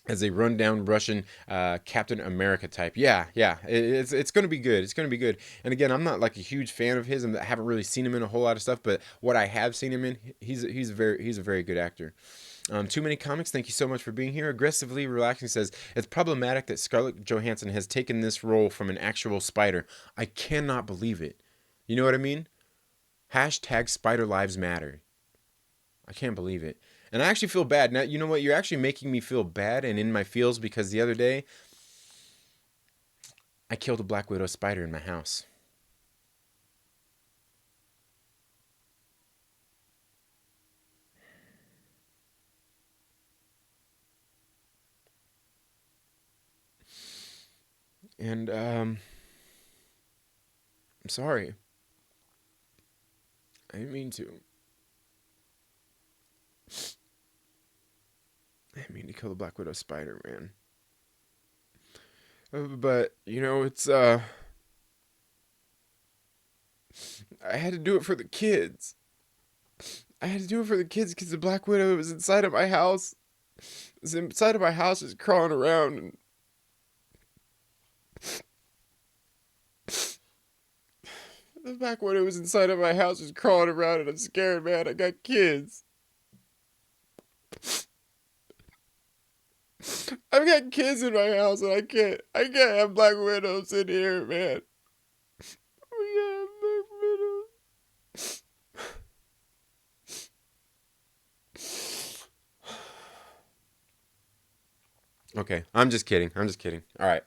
as a rundown Russian Captain America type. Yeah, it's going to be good. It's going to be good. And again, I'm not like a huge fan of his, and I haven't really seen him in a whole lot of stuff. But what I have seen him in, he's a very good actor. Too Many Comics, thank you so much for being here. Aggressively Relaxing says, it's problematic that Scarlett Johansson has taken this role from an actual spider. I cannot believe it. You know what I mean? Hashtag Spider Lives Matter. I can't believe it. And I actually feel bad. Now, you know what? You're actually making me feel bad and in my feels because the other day, I killed a Black Widow spider in my house. And, I'm sorry. I didn't mean to. I didn't mean to kill the Black Widow spider, man. But, it's, I had to do it for the kids. I had to do it for the kids because the Black Widow was inside of my house. It was inside of my house just crawling around. And the Black Widow was inside of my house just crawling around and I'm scared, man. I got kids. I've got kids in my house and I can't have Black Widows in here, man. We can't have Black Widows. Okay, I'm just kidding. All right.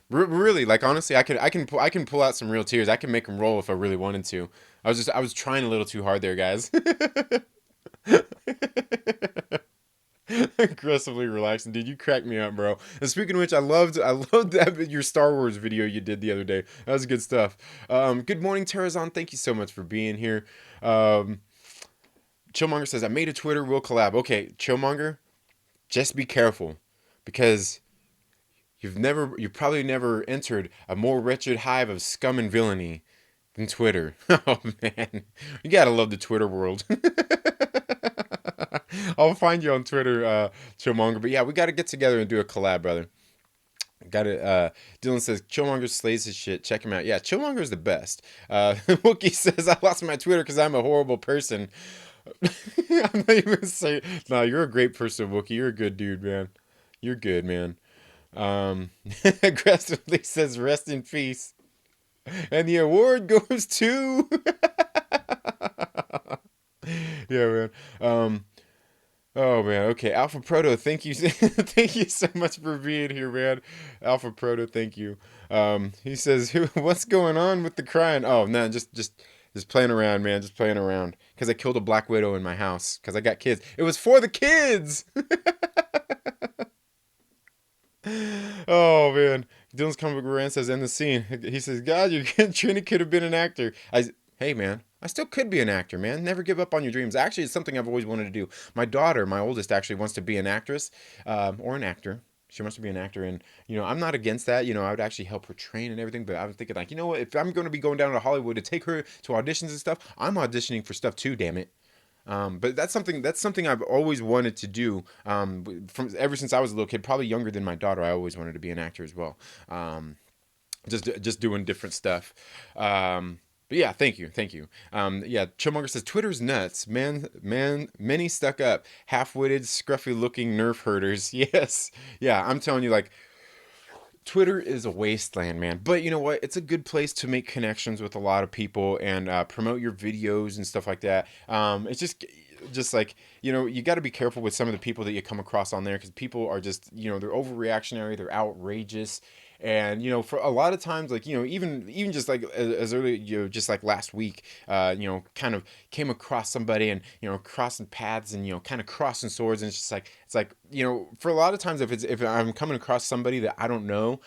Really, like honestly, I can pull out some real tears. I can make them roll if I really wanted to. I was trying a little too hard there, guys. Aggressively Relaxing, dude. You cracked me up, bro. And speaking of which, I loved that your Star Wars video you did the other day. That was good stuff. Good morning, Terrazon. Thank you so much for being here. Chillmonger says, I made a Twitter, we'll collab. Okay, Chillmonger, just be careful. Because you've probably never entered a more wretched hive of scum and villainy than Twitter. Oh man. You gotta love the Twitter world. I'll find you on Twitter, Chillmonger. But yeah, we gotta get together and do a collab, brother. Got it. Dylan says Chillmonger slays his shit. Check him out. Yeah, Chillmonger is the best. Wookie says I lost my Twitter because I'm a horrible person. I'm not even gonna say. No, you're a great person, Wookie. You're a good dude, man. You're good, man. Aggressively says rest in peace. And the award goes to yeah, man. Um, oh man, okay. Alpha Proto, thank you, thank you so much for being here, man. Alpha Proto, thank you. He says, what's going on with the crying? Oh no, just playing around, man. Just playing around. Because I killed a black widow in my house. Because I got kids. It was for the kids. Oh man, Dylan's comic book rant says, "End the scene." He says, "God, you Trini could have been an actor." Hey man, I still could be an actor, man. Never give up on your dreams. Actually, it's something I've always wanted to do. My daughter, my oldest, actually wants to be an actress, or an actor. She wants to be an actor, and I'm not against that. I would actually help her train and everything. But I was thinking, like, you know what? If I'm going to be going down to Hollywood to take her to auditions and stuff, I'm auditioning for stuff too. Damn it. But that's something I've always wanted to do. From ever since I was a little kid, probably younger than my daughter. I always wanted to be an actor as well. Just doing different stuff. But yeah, thank you. Yeah, Chillmonger says Twitter's nuts, man. Many stuck up, half-witted, scruffy-looking nerf herders. Yes, yeah, I'm telling you, like Twitter is a wasteland, man. But you know what? It's a good place to make connections with a lot of people and promote your videos and stuff like that. It's just like you got to be careful with some of the people that you come across on there because people are just they're overreactionary, they're outrageous. And for a lot of times, like even just like as early just like last week, kind of came across somebody and crossing paths and kind of crossing swords, and it's like for a lot of times if I'm coming across somebody that I don't know,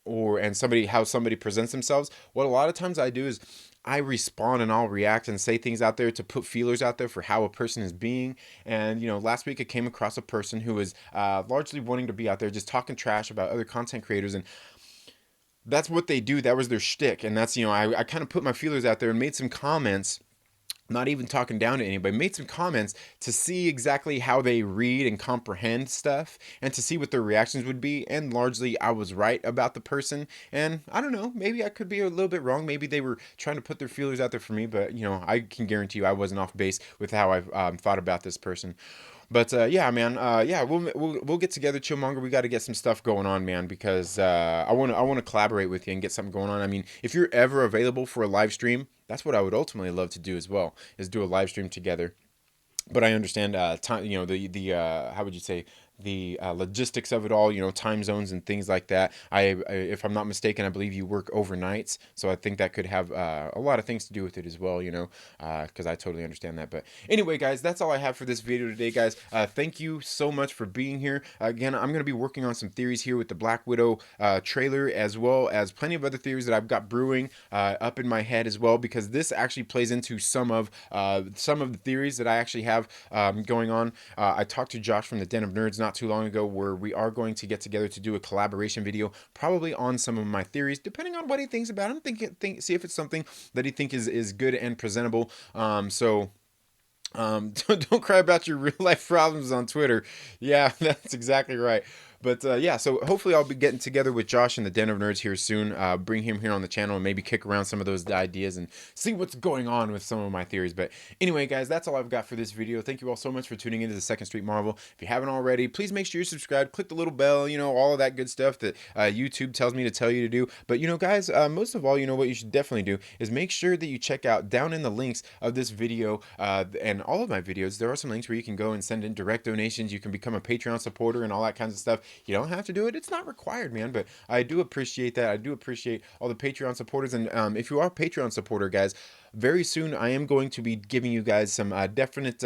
or and somebody how somebody presents themselves, what a lot of times I do is I respond and I'll react and say things out there to put feelers out there for how a person is being. And last week I came across a person who was largely wanting to be out there just talking trash about other content creators, and that's what they do. That was their shtick, and that's I kind of put my feelers out there and made some comments, not even talking down to anybody, made some comments to see exactly how they read and comprehend stuff and to see what their reactions would be. And largely, I was right about the person. And I don't know, maybe I could be a little bit wrong. Maybe they were trying to put their feelers out there for me, but I can guarantee you I wasn't off base with how I've thought about this person. But yeah, man, yeah, we'll get together, Chillmonger. We got to get some stuff going on, man, because I want to collaborate with you and get something going on. I mean, if you're ever available for a live stream, that's what I would ultimately love to do as well, is do a live stream together. But I understand time, the how would you say, the logistics of it all, time zones and things like that. If I'm not mistaken, I believe you work overnights, so I think that could have a lot of things to do with it as well, because I totally understand that. But anyway, guys, that's all I have for this video today, guys. Thank you so much for being here. Again, I'm going to be working on some theories here with the Black Widow trailer, as well as plenty of other theories that I've got brewing up in my head as well, because this actually plays into some of the theories that I actually have going on. I talked to Josh from the Den of Nerds not too long ago, where we are going to get together to do a collaboration video, probably on some of my theories, depending on what he thinks about them. See if it's something that he think is good and presentable. Don't cry about your real life problems on Twitter. Yeah, that's exactly right. But yeah, so hopefully I'll be getting together with Josh in the Den of Nerds here soon. Bring him here on the channel and maybe kick around some of those ideas and see what's going on with some of my theories. But anyway, guys, that's all I've got for this video. Thank you all so much for tuning into the Second Street Marvel. If you haven't already, please make sure you subscribe, click the little bell, all of that good stuff that YouTube tells me to tell you to do. But guys, most of all, what you should definitely do is make sure that you check out down in the links of this video and all of my videos. There are some links where you can go and send in direct donations. You can become a Patreon supporter and all that kinds of stuff. You don't have to do it. It's not required, man. But I do appreciate that. I do appreciate all the Patreon supporters. And if you are a Patreon supporter, guys, very soon I am going to be giving you guys some definite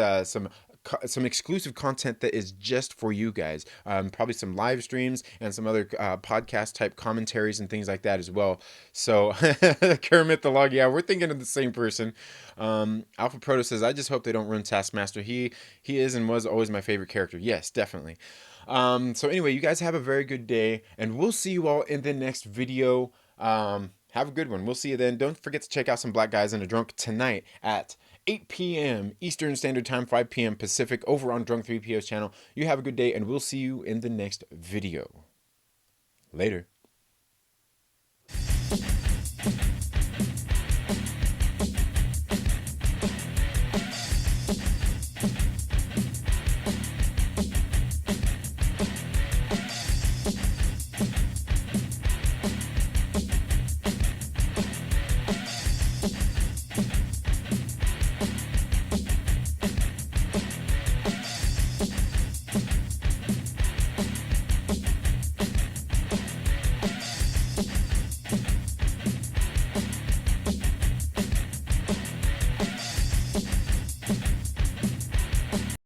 some exclusive content that is just for you guys. Probably some live streams and some other podcast type commentaries and things like that as well. So Kermit the Log, yeah, we're thinking of the same person. Alpha Proto says, I just hope they don't ruin Taskmaster. He is and was always my favorite character. Yes, definitely. So anyway, you guys have a very good day, and we'll see you all in the next video. Have a good one. We'll see you then. Don't forget to check out some Black Guys in a Drunk tonight at 8 p.m. Eastern Standard Time, 5 p.m. Pacific, over on Drunk 3PO's channel. You have a good day, and we'll see you in the next video. Later.